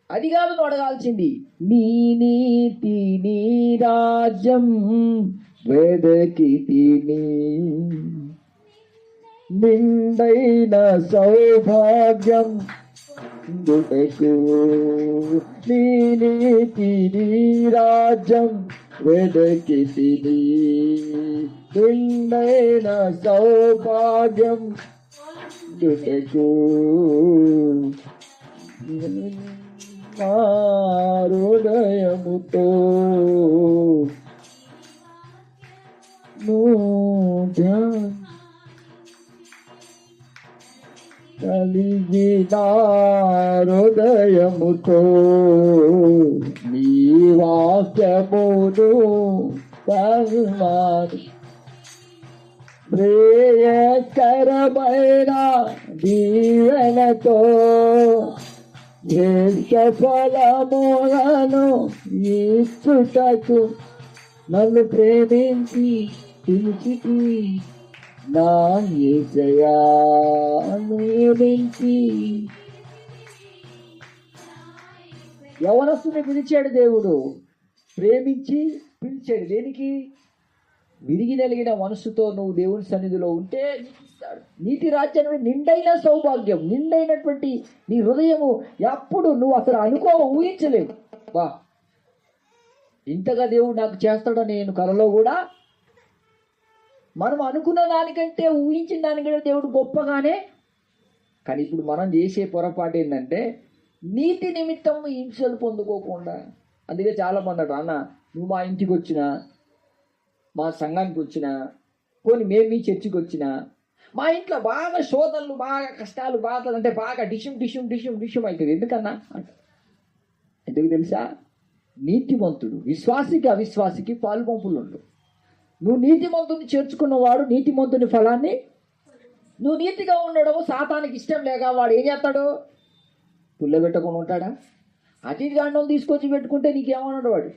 అది కాదు నువ్వు అడగాల్సింది. నీ నీతి నీ రాజ్యం వెదకితిని, నిండైన సౌభాగ్యం దుటకు. నీ నీతి నీ రాజ్యం వెదకితిని, నిండైన సౌభాగ్యం దుటకు. హృదయముతో కలిగిన హృదయముతో నీ వాక్యమును సన్మాని ప్రేయకరమైన దీవెనతో ఫలములను ఇచ్చుటకు నన్ను ప్రేమించి పిలిచితి నా యేసయ్యా నియమించి. యవనస్తుని పిలిచాడు దేవుడు, ప్రేమించి పిలిచాడు. దేనికి? విరిగి నలిగిన మనసుతో నువ్వు దేవుని సన్నిధిలో ఉంటే ఇస్తాడు. నీతి రాజ్యాన్ని నిండైన సౌభాగ్యం, నిండైనటువంటి నీ హృదయము ఎప్పుడు నువ్వు అసలు ఊహించలేవు. వా, ఇంతగా దేవుడు నాకు చేస్తాడని నేను కలలో కూడా మనం అనుకున్న దానికంటే ఊహించిన దానికంటే దేవుడు గొప్పగానే. కానీ ఇప్పుడు మనం చేసే పొరపాటు ఏంటంటే నీతి నిమిత్తం హింసలు పొందుకోకుండా. అందుకే చాలామంది అంటారు, అన్న నువ్వు మా ఇంటికి వచ్చినా, మా సంఘానికి వచ్చినా, పోనీ మేము మీ చర్చికి వచ్చినా, మా ఇంట్లో బాగా శోధనలు, బాగా కష్టాలు, బాధలు అంటే బాగా డిషం అవుతుంది. ఎందుకన్నా అంట, ఎందుకు తెలుసా? నీతిమంతుడు విశ్వాసికి అవిశ్వాసికి పాలు పంపులు ఉండు. నువ్వు నీతిమంతుని చేర్చుకున్నవాడు నీతిమంతుని ఫలాన్ని, నువ్వు నీతిగా ఉండడం సాతానికి ఇష్టం లేక వాడు ఏం చేస్తాడు? పుల్లబెట్టకుండా ఉంటాడా? అతి దాండం తీసుకొచ్చి పెట్టుకుంటే నీకేమన్నాడు వాడు?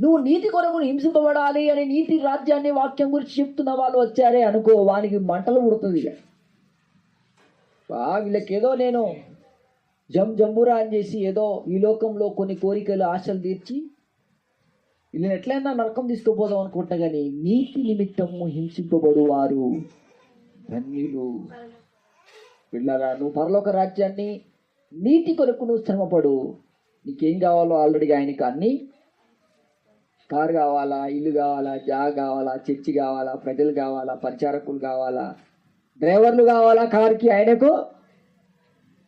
నువ్వు నీతి కొరకు హింసింపబడాలి అని నీతి రాజ్యాన్ని వాక్యం గురించి చెప్తున్న వాళ్ళు వచ్చారే అనుకో, వానికి మంటలు పుడుతుంది. ఇక వీళ్ళకేదో నేను జంబురా అని చేసి ఏదో ఈ లోకంలో కొన్ని కోరికలు ఆశలు తీర్చి వీళ్ళని ఎట్లయినా నరకం తీసుకుపోదాం అనుకుంటా. కానీ నీతి నిమిత్తము హింసింపబడు వారు ధన్యులు. పిల్లరా, నువ్వు పరలోక రాజ్యాన్ని నీతి కొరకు నువ్వు శ్రమపడు. నీకేం కావాలో ఆల్రెడీ ఆయనకి అన్నీ, కారు కావాలా, ఇల్లు కావాలా, జాగ్ కావాలా, చర్చి కావాలా, ప్రజలు కావాలా, పరిచారకులు కావాలా, డ్రైవర్లు కావాలా కారుకి, ఆయనకు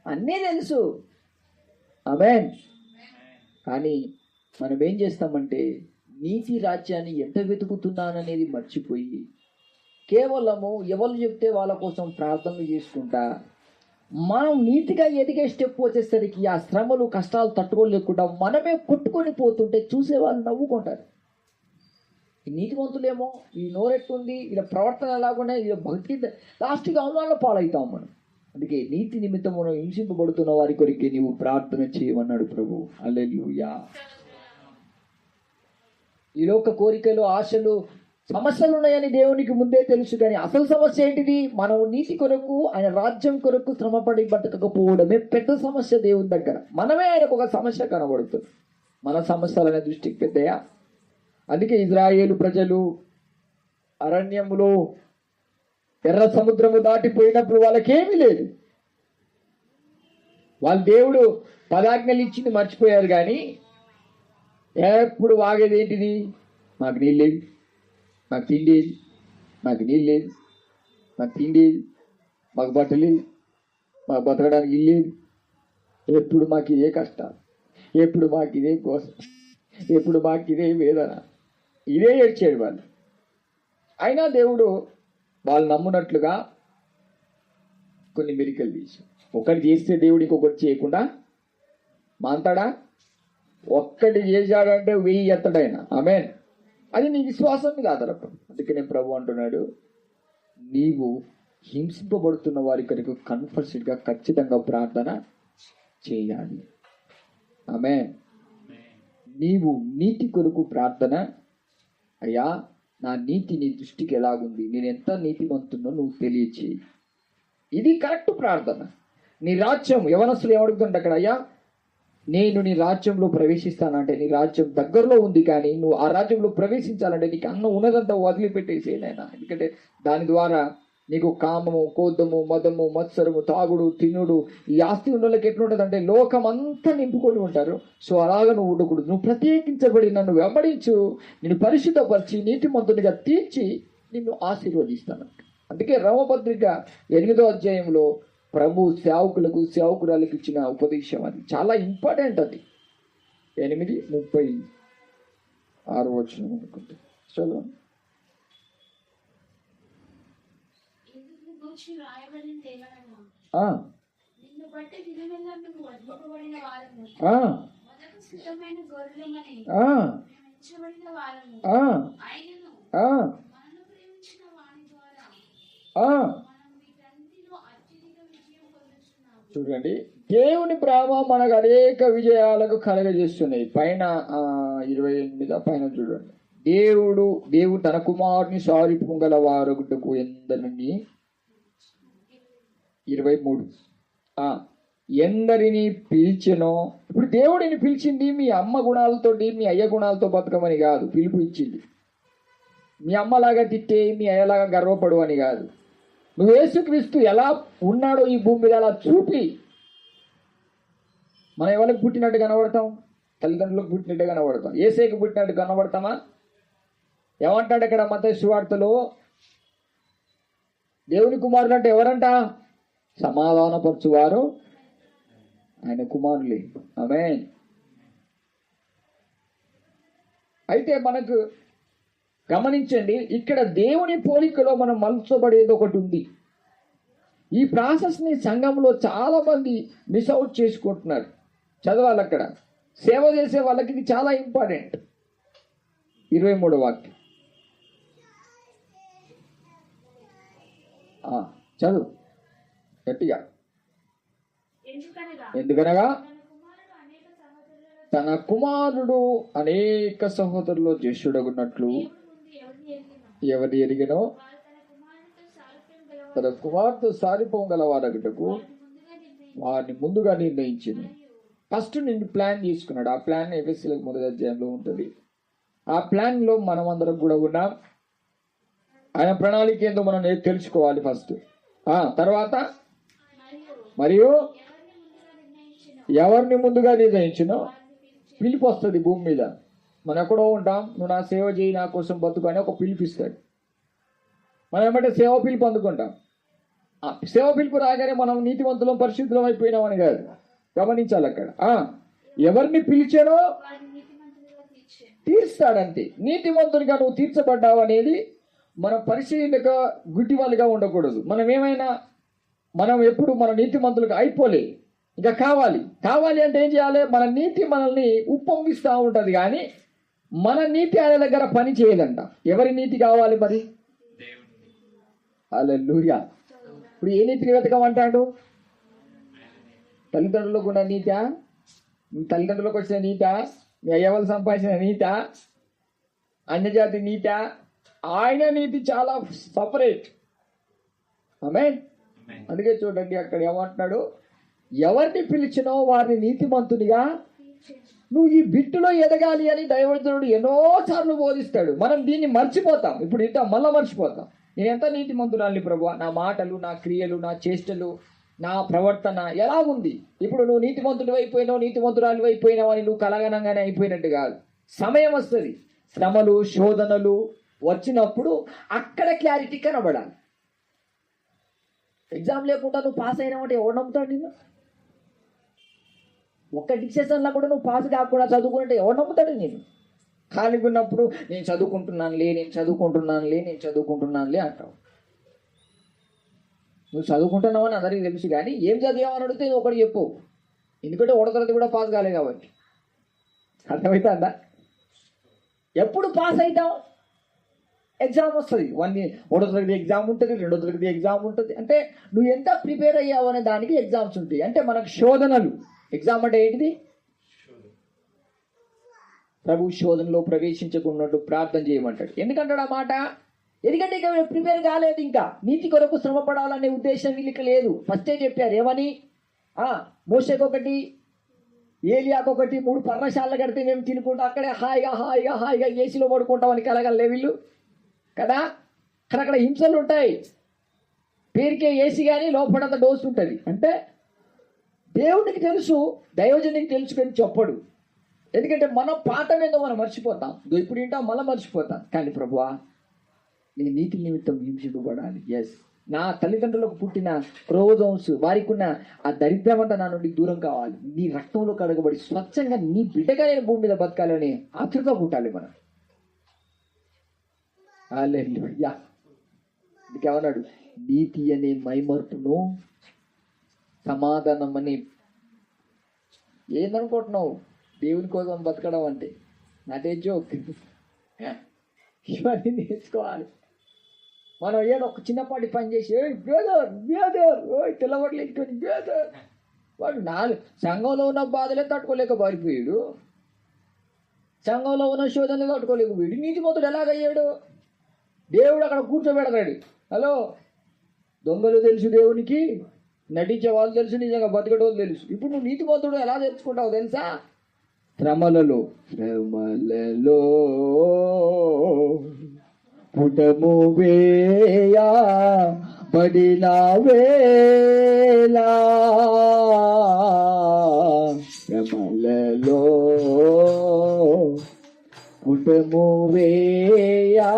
అన్నీ తెలుసు. ఆమేన్. కానీ మనం ఏం చేస్తామంటే నీతి రాజ్యాన్ని ఎంత వెతుకుతున్నాననేది మర్చిపోయి కేవలము ఎవరు చెప్తే వాళ్ళ కోసం ప్రార్థనలు చేసుకుంటా మనం నీతిగా ఎదిగే స్టెప్ వచ్చేసరికి ఆ శ్రమలు కష్టాలు తట్టుకోలేకుండా మనమే కొట్టుకొని పోతుంటే చూసే వాళ్ళు నవ్వుకుంటారు. ఈ నీతివంతులేమో ఈ నోరెట్టుంది, వీళ్ళ ప్రవర్తన ఎలాగున్నా, వీళ్ళ భక్తి, లాస్ట్గా అవమానాల పాలవుతాం మనం. అందుకే నీతి నిమిత్తం మనం హింసింపబడుతున్న వారి కొరికి నీవు ప్రార్థన చేయమన్నాడు ప్రభు. హల్లెలూయా. ఈ లోక కోరికలు, ఆశలు, సమస్యలు ఉన్నాయని దేవునికి ముందే తెలుసు. కానీ అసలు సమస్య ఏంటిది? మనం నీతి కొరకు, ఆయన రాజ్యం కొరకు శ్రమపడి బతకకపోవడమే పెద్ద సమస్య దేవుని దగ్గర. మనమే ఆయనకు ఒక సమస్య కనబడుతుంది. మన సమస్యలనే దృష్టికి పెద్దయా? అందుకే ఇజ్రాయేలు ప్రజలు అరణ్యములో ఎర్ర సముద్రము దాటిపోయినప్పుడు వాళ్ళకేమీ లేదు. వాళ్ళ దేవుడు పదాజ్ఞలు ఇచ్చింది మర్చిపోయారు. కానీ ఎప్పుడు వాగేది ఏంటిది? మాకు నీళ్ళు లేదు, మాకు తిండి లేదు, మాకు నీళ్ళు లేదు, మాకు తిండి లేదు, మాకు బట్టలు లేదు, మాకు బతకడానికి ఇల్లు లేదు. ఎప్పుడు మాకు ఇదే కష్టాలు, ఎప్పుడు మాకు ఇదే కోసం, ఎప్పుడు మాకు ఇదే వేదన, ఇదే ఏడ్చాడు వాళ్ళు. అయినా దేవుడు వాళ్ళు నమ్మునట్లుగా కొన్ని మెరికలు తీశాడు. ఒకటి చేస్తే దేవుడు ఇంకొకటి చేయకుండా మాంతాడా? ఒక్కటి చేశాడంటే 1000 ఎత్తడైనా. ఆమేన్. అది నీ విశ్వాసం మీద ఆధారపడు. అందుకనే ప్రభు అంటున్నాడు, నీవు హింసింపబడుతున్న వారి కొరకు కన్ఫర్స్డ్గా ఖచ్చితంగా ప్రార్థన చేయాలి. ఆమేన్. నీవు నీతి కొరకు ప్రార్థన, అయ్యా నా నీతి నీ దృష్టికి ఎలాగుంది, నేను ఎంత నీతిమంతున్నో నువ్వు తెలియచేయి. ఇది కరెక్ట్ ప్రార్థన. నీ రాజ్యం, యవనస్తులు ఏమడుగుతుంటే అక్కడ, అయ్యా నేను నీ రాజ్యంలో ప్రవేశిస్తానంటే నీ రాజ్యం దగ్గరలో ఉంది, కానీ నువ్వు ఆ రాజ్యంలో ప్రవేశించాలంటే నీకు అన్నం ఉన్నదంతా వదిలిపెట్టేసేనైనా. ఎందుకంటే దాని ద్వారా నీకు కామము, కోద్దము, మదము, మత్సరము, తాగుడు, తినుడు, ఈ ఆస్తి ఉన్న వాళ్ళకి ఎట్లుంటుంది అంటే లోకం అంతా నింపుకొని ఉంటారు. సో అలాగా నువ్వు ఉండకూడదు. నువ్వు ప్రత్యేకించబడి నన్ను వెంబడించు, నేను పరిశుద్ధపరిచి నీతిమంతునిగా తీర్చి నిన్ను ఆశీర్వదిస్తాను. అందుకే రోమపత్రిక 8వ అధ్యాయంలో ప్రభు సేవకురాలకు ఇచ్చిన ఉపదేశం అది చాలా ఇంపార్టెంట్. అది 8:36 అనుకుంటా. చదవండి. గూర్చి రాయబడింది ఏమనగా, ఆ, నిన్ను బట్టి దినమెల్లా మేము వధింపబడిన వారము, ఆ, మొదట సిద్ధమైన గొర్రెలమని ఆ, మేము ఎంచబడిన వారము. ఆ, ఆయనను ఆ, మనను ప్రేమించిన వాని ద్వారా ఆ. మనం వీటన్నిటిలో అత్యధిక విజయం పొందుతున్నాము. చూడండి, దేవుని ప్రేమ మనకు అనేక విజయాలకు కలగజేస్తున్నాయి. పైన 28 పైన చూడండి, దేవుడు తన కుమారుని సారిపుంగల వారొకటకు ఎందరిని 23 ఎందరిని పిలిచెనో. ఇప్పుడు దేవుడిని పిలిచింది మీ అమ్మ గుణాలతోటి మీ అయ్య గుణాలతో బతకమని కాదు, పిలుపు ఇచ్చింది. మీ అమ్మలాగా తిట్టే మీ అయ్యలాగా గర్వపడు అని కాదు. నువ్వు యేసుక్రీస్తు ఎలా ఉన్నాడో ఈ భూమి మీద అలా చూపి. మనం ఎవరికి పుట్టినట్టు కనబడతాం? తల్లిదండ్రులకు పుట్టినట్టు కనబడతాం. ఏసేకి పుట్టినట్టు కనబడతామా? ఏమంటాడు ఇక్కడ మత్తయి సువార్తలో? దేవుని కుమారులు అంటే ఎవరంట? సమాధానపరచువారు ఆయన కుమారులే. ఆమేన్. అయితే మనకు గమనించండి, ఇక్కడ దేవుని పోలికలో మనం మలచబడేది ఒకటి ఉంది. ఈ ప్రాసెస్ని సంఘంలో చాలా మంది మిస్ అవుట్ చేసుకుంటున్నారు. చదవాలి అక్కడ. సేవ చేసే వాళ్ళకి ఇది చాలా ఇంపార్టెంట్. 23వ వాక్యం చదువు గట్టిగా. ఎందుకనగా తన కుమారుడు అనేక సహోదరులు జ్యేష్ఠుడగున్నట్లు ఎవరిని ఎరిగినో తన కుమార్తె సారిపోం గలవాడగటకు వారిని ముందుగా నిర్ణయించింది. ఫస్ట్ నిన్ను ప్లాన్ తీసుకున్నాడు. ఆ ప్లాన్ ఎఫెసీయులకు 1వ అధ్యాయంలో ఉంటుంది. ఆ ప్లాన్లో మనం అందరం కూడా ఉన్నాం. ఆయన ప్రణాళిక ఏందో మనం తెలుసుకోవాలి ఫస్ట్. తర్వాత మరియు ఎవరిని ముందుగా నిర్ణయించినో పిలుపు వస్తుంది భూమి మీద. మనం ఎక్కడో ఉంటాం, నువ్వు నా సేవ చేయి, నా కోసం బతుకు అని ఒక పిలిపిస్తాడు. మనం ఏమంటే సేవ పిలుపు అందుకుంటాం. సేవ పిలుపు రాగానే మనం నీతివంతులం పరిశుద్ధులం అయిపోయినామని కాదు, గమనించాలి అక్కడ. ఎవరిని పిలిచానో తీర్స్తాడంతే. నీతివంతునిగా నువ్వు తీర్చబడ్డావు అనేది మనం పరిశీలక గుడ్డి వాళ్ళుగా ఉండకూడదు. మనం ఎప్పుడు మన నీతిమంతులుగా అయిపోలే, ఇంకా కావాలి అంటే ఏం చేయాలి? మన నీతి మనల్ని ఉప్పొంగిస్తూ ఉంటుంది, కానీ మన నీతి ఆయన దగ్గర పని చేయదంట. ఎవరి నీతి కావాలి మరి? హల్లెలూయా. ఇప్పుడు ఏ నీతిని వెతకమంటాడు? తల్లిదండ్రులకు ఉన్న నీతా? మీ తల్లిదండ్రులకు వచ్చిన నీతా? మీ అయ్యవాళ్ళు సంపాదించిన నీతా? అన్యజాతి నీతా? ఆయన నీతి చాలా సపరేట్. ఆమేన్. అందుకే చూడండి అక్కడ ఏమంటున్నాడు, ఎవరిని పిలిచినో వారిని నీతిమంతునిగా. నువ్వు ఈ బిట్టులో ఎదగాలి అని దైవజనుడు ఎన్నోసార్లు బోధిస్తాడు. మనం దీన్ని మర్చిపోతాం. ఇప్పుడు ఇంత మళ్ళా మర్చిపోతాం. నేను ఎంత నీతిమంతురాలి ప్రభువా, నా మాటలు, నా క్రియలు, నా చేష్టలు, నా ప్రవర్తన ఎలా ఉంది? ఇప్పుడు నువ్వు నీతిమంతుడు అయిపోయినావు, నీతిమంతురాలు అయిపోయినావు అని నువ్వు కలగనంగానే అయిపోయినట్టు కాదు. సమయం వస్తుంది, శ్రమలు శోధనలు వచ్చినప్పుడు అక్కడ క్లారిటీ కనబడాలి. ఎగ్జామ్ లేకుండా నువ్వు పాస్ అయినావంటే ఎవరు నమ్ముతాడు నేను? ఒక్క డిక్సేషన్లో కూడా నువ్వు పాస్ కాకుండా చదువుకుంటే ఎవరు నమ్ముతాడు నేను? ఖాళీగా ఉన్నప్పుడు నేను చదువుకుంటున్నానులే అంటావు. నువ్వు చదువుకుంటున్నావు అని అందరికీ తెలుసు, కానీ ఏం చదివామని అడిగితే ఒకటి చెప్పు. ఎందుకంటే ఒకటో తరగతి కూడా పాస్ కాలే కాబట్టి. అర్థమవుతుందా? ఎప్పుడు పాస్ అవుతాం? ఎగ్జామ్ వస్తుంది. ఒకటో తరగతి ఎగ్జామ్ ఉంటుంది, 2వ తరగతి ఎగ్జామ్ ఉంటుంది. అంటే నువ్వు ఎంత ప్రిపేర్ అయ్యావు అనే దానికి ఎగ్జామ్స్ ఉంటాయి. అంటే మనకు శోధనలు. ఎగ్జామ్ అంటే ఏంటిది? ప్రభు శోధనలో ప్రవేశించకున్నట్టు ప్రార్థన చేయమంటాడు. ఎందుకంటాడు ఆ మాట? ఎందుకంటే ఇక ప్రిపేర్ కాలేదు, ఇంకా నీతి కొరకు శ్రమ పడాలనే ఉద్దేశం వీళ్ళకి లేదు. ఫస్టే చెప్పారు ఏమని? మోషేకొకటి, ఏలియాకొకటి 3 పర్ణశాలలు కడితే మేము తినుకుంటాం, అక్కడే హాయిగా ఏసీలో పడుకుంటామని కలగలే వీళ్ళు కదా. అక్కడ హింసలు ఉంటాయి. పేరుకే ఏసీ కానీ లోపడంత డోసు ఉంటుంది. అంటే దేవుడికి తెలుసు, దైవజనికి తెలుసు కానీ చెప్పడు. ఎందుకంటే మనం పాఠం ఏదో మనం మర్చిపోతాం. ఇప్పుడు ఏంటో మళ్ళీ మర్చిపోతాం. కానీ ప్రభువా, నేను నీతి నిమిత్తం హింసింపబడాలి. ఎస్, నా తల్లిదండ్రులకు పుట్టిన క్రోధంస్, వారికి ఉన్న ఆ దరిద్రం అంతా నా నుండి దూరం కావాలి. నీ రక్తంలో కడగబడి స్వచ్ఛంగా నీ బిడ్డగా నేను భూమి మీద బతకాలని ఆతృత పుట్టాలి మనం. హల్లెలూయా. ఇంకేమన్నాడు? నీతి అనే మైమర్పును, సమాధానం అని. ఏందనుకుంటున్నావు దేవుని కోసం బతకడం అంటే? నాటే జోక్. ఇవన్నీ నేర్చుకోవాలి. మనం ఏదో ఒక చిన్నపాటి పని చేసి బ్రదర్ బ్రదర్ తెల్లబడలేకపోయి బ్రదర్, వాడు సంఘంలో ఉన్న బాధలే తట్టుకోలేక పారిపోయాడు, సంఘంలో ఉన్న శోధనలు తట్టుకోలేకపోయాడు. నీతిమంతుడు ఎలాగయ్యాడు? దేవుడు అక్కడ కూర్చోబెడతాడు. హలో, దొంగలు తెలుసు దేవునికి, నటించే వాళ్ళు తెలుసు, నిజంగా బతికేటోళ్ళు తెలుసు. ఇప్పుడు నువ్వు నీతిమంతుడు ఎలా తెలుసుకుంటావు తెలుసా? శ్రమలలో పుటము వేయా బడిన వేళ, శ్రమలలో పుటము వేయా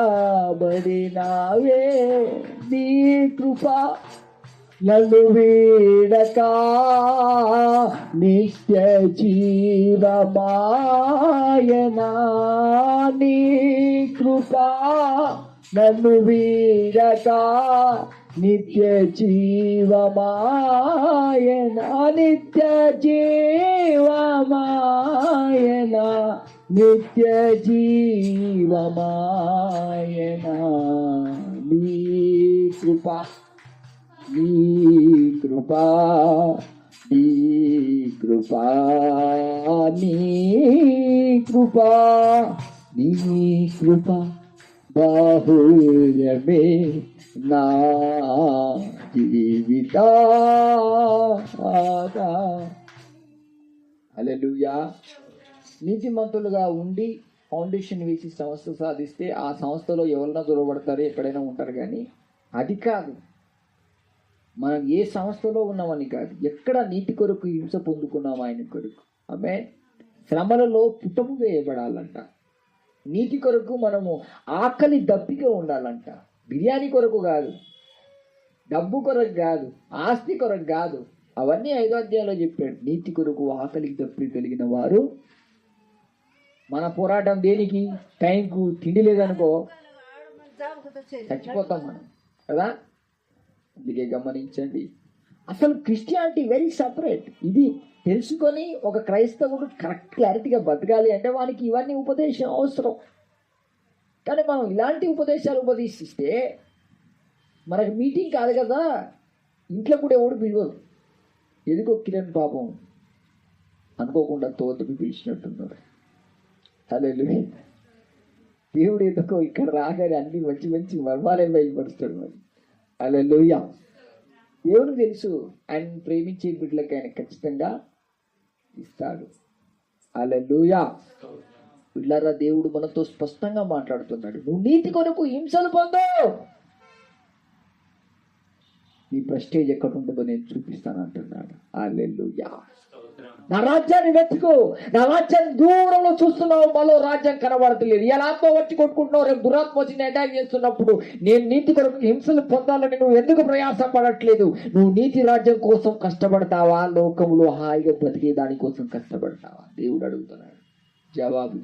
బడిన నీ కృప నన్ను వీడక నిత్య జీవమాయనా, నీ కృప నన్ను వీడక నిత్య జీవమాయనా, నిత్య జీవమాయనా, నిత్య జీవమాయనా. నీ కృప నీ కృపా నీ కృపా నీ కృపా నీ కృప బాహుల్యమే నా జీవిత. హల్లెలూయా. నీతిమంతులుగా ఉండి ఫౌండేషన్ వేసి సంస్థ సాధిస్తే ఆ సంస్థలో ఎవరైనా దూరపడతారు, ఎక్కడైనా ఉంటారు. కానీ అది కాదు, మనం ఏ సంస్థలో ఉన్నామని కాదు, ఎక్కడ నీతి కొరకు హింస పొందుకున్నాం ఆయన కొరకు. ఆమె శ్రమలలో పుటము వేయబడాలంట. నీతి కొరకు మనము ఆకలి దప్పిగా ఉండాలంట. బిర్యానీ కొరకు కాదు, డబ్బు కొరకు కాదు, ఆస్తి కొరకు కాదు. అవన్నీ 5వ అధ్యాయంలో చెప్పాడు. నీతి కొరకు ఆకలికి దప్పి కలిగిన వారు. మన పోరాటం దేనికి? టైంకు తిండి లేదనుకో చచ్చిపోతాం మనం కదా. అందుకే గమనించండి, అసలు క్రిస్టియానిటీ వెరీ సపరేట్. ఇది తెలుసుకొని ఒక క్రైస్తవుడు కరెక్ట్ క్లారిటీగా బతకాలి అంటే వానికి ఇవన్నీ ఉపదేశం అవసరం. కానీ మనం ఇలాంటి ఉపదేశాలు ఉపదేశిస్తే మనకు మీటింగ్ కాదు కదా, ఇంట్లో కూడా ఎవడు పిలవరు. ఎదుగో కిరణ్ పాపం అనుకోకుండా తోతకి పిలిచినట్టున్నారు. హల్లెలూయా. దేవుడు ఎందుకో ఇక్కడ రాగానే అన్ని మంచి మంచి మర్మాలే బయలుపరుస్తాడు. మరి హల్లెలూయా. దేవుడికి తెలుసు ఆయన ప్రేమించే బిడ్డలకి ఆయన ఖచ్చితంగా ఇస్తాడు. హల్లెలూయా. పిల్లరా, దేవుడు మనతో స్పష్టంగా మాట్లాడుతున్నాడు. నువ్వు నీతి కొరకు హింసలు పొందు, నీ ప్రెస్టేజ్ ఎక్కడ ఉంటుందో నేను చూపిస్తాను అంటున్నాడు. హల్లెలూయా. నా రాజ్యాన్ని వెతుకు, నా రాజ్యాన్ని దూరంలో చూస్తున్నావు, మరో రాజ్యం కనబడతలేదు. ఎలా ఆత్మ వచ్చి కొట్టుకుంటున్నావు, రేపు దురాత్మ వచ్చి అటాక్ చేస్తున్నప్పుడు నేను నీతి కొరకు హింసలు పొందాలని నువ్వు ఎందుకు ప్రయాసం పడట్లేదు? నువ్వు నీతి రాజ్యం కోసం కష్టపడతావా, లోకంలో హాయిగా బతికే దానికోసం కష్టపడతావా? దేవుడు అడుగుతున్నాడు. జవాబు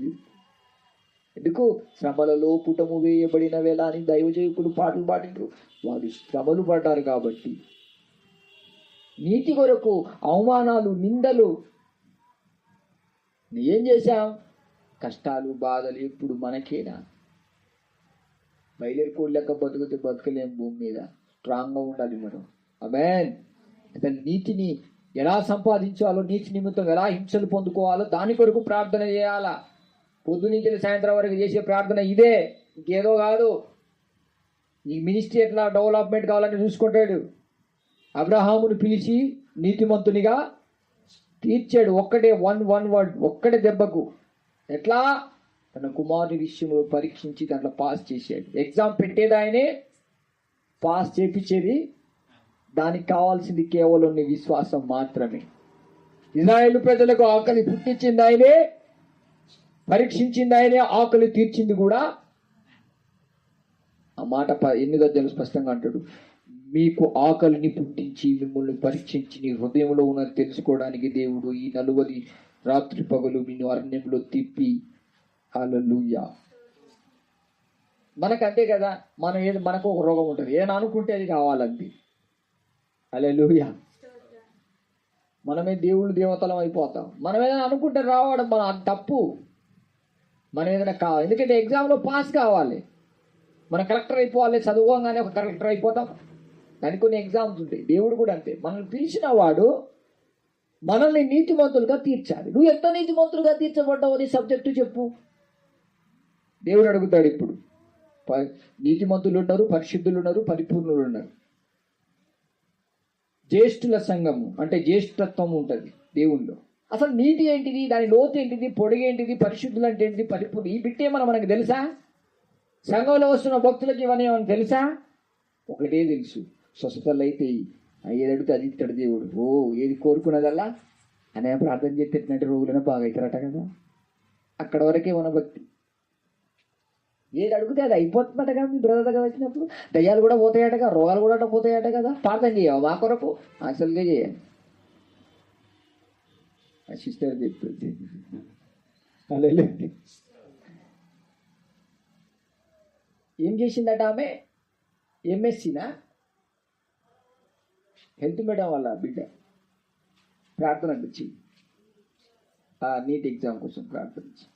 ఎందుకు? శ్రమలలో పుటము వేయబడిన వేళ అని దైవజీవులు పాటలు పాడిండ్రు. వారు శ్రమలు పడ్డారు కాబట్టి. నీతి కొరకు అవమానాలు, నిందలు ఏం చేశాం? కష్టాలు, బాధలు ఎప్పుడు మనకేనా? బయలుదేరుకోడు లెక్క బతుకుతే బతకలేం భూమి మీద. స్ట్రాంగ్గా ఉండాలి మనం. ఆమేన్. అతని నీతిని ఎలా సంపాదించాలో, నీతి నిమిత్తం ఎలా హింసలు పొందుకోవాలో దాని కొరకు ప్రార్థన చేయాలా. పొద్దునుంచి సాయంత్రం వరకు చేసే ప్రార్థన ఇదే, ఇంకేదో కాదు. ఈ మినిస్ట్రీ ఎట్లా డెవలప్మెంట్ కావాలని చూసుకుంటాడు. అబ్రహామును పిలిచి నీతిమంతునిగా తీర్చాడు. ఒక్కటే వన్ వర్డ్, ఒక్కటే దెబ్బకు. ఎట్లా? తన కుమారుని విషయంలో పరీక్షించి దాంట్లో పాస్ చేశాడు. ఎగ్జామ్ పెట్టేది ఆయనే, పాస్ చేపించేది దానికి కావాల్సింది కేవలం నీ విశ్వాసం మాత్రమే. ఇజ్రాయేలు ప్రజలకు ఆకలి పుట్టించింది ఆయనే, పరీక్షించింది ఆయనే, ఆకలి తీర్చింది కూడా. ఆ మాట 8వ అధ్యాయంలో స్పష్టంగా అంటాడు. మీకు ఆకలిని పుట్టించి మిమ్మల్ని పరీక్షించి నీ హృదయంలో ఉన్నది తెలుసుకోవడానికి దేవుడు ఈ 40 రాత్రి పగలు నిన్ను అరణ్యంలో తిప్పి. హల్లెలూయా. మనకు అంతే కదా, మనం ఏది మనకు ఒక రోగం ఉంటుంది, ఏదైనా అనుకుంటే అది కావాలంతే. హల్లెలూయా. మనమే దేవుళ్ళు దేవతలం అయిపోతాం. మనం ఏదైనా అనుకుంటే రావడం మన అది తప్పు. మనం ఏదైనా కావాలి, ఎందుకంటే ఎగ్జామ్లో పాస్ కావాలి. మనం కలెక్టర్ అయిపోవాలి, చదువుకోగానే ఒక కలెక్టర్ అయిపోతాం. దానికి కొన్ని ఎగ్జామ్స్ ఉంటాయి. దేవుడు కూడా అంతే, మనల్ని పిలిచిన వాడు మనల్ని నీతిమంతులుగా తీర్చాలి. నువ్వు ఎంత నీతిమంతులుగా తీర్చబడ్డావు నీ సబ్జెక్టు చెప్పు. దేవుడు అడుగుతాడు ఇప్పుడు. నీతిమంతులు ఉన్నారు, పరిశుద్ధులు ఉన్నారు, పరిపూర్ణులు ఉన్నారు. జ్యేష్ఠుల సంఘము అంటే జ్యేష్ఠత్వం ఉంటుంది దేవుళ్ళు. అసలు నీతి ఏంటిది, దాని లోతు ఏంటిది, పొడిగేంటిది, పరిశుద్ధులు అంటే ఏంటిది, పరిపూర్ణ, ఈ బిట్టేమన్నా మనకు తెలుసా? సంఘంలో వస్తున్న భక్తులకి ఇవన్నీ ఏమన్నా తెలుసా? ఒకటే తెలుసు, స్వస్థతలు అయితే ఏది అడిగితే అది ఇస్తాడు దేవుడు. ఓ ఏది కోరుకున్నదల్లా అనే ప్రార్థన చేసేటటువంటి రోగులైనా బాగా అవుతారట కదా. అక్కడ వరకే మన భక్తి. ఏది అడిగితే అది అయిపోతుందట కదా. మీ బ్రదర్ దగ్గర వచ్చినప్పుడు దయ్యాలు కూడా పోతాయట కదా, రోగాలు కూడా పోతాయట కదా. ప్రార్థన చేయవు మా కొరకు, అసలుగా చేయాలి. ఆ సిస్టర్ చెప్తుంది. ఏం చేసిందట ఆమె? ఎంఎస్సీనా, హెల్త్ మేడం వాళ్ళ బిడ్డ ప్రార్థన వచ్చి ఆ నీట్ ఎగ్జామ్ కోసం ప్రార్థన చేయి,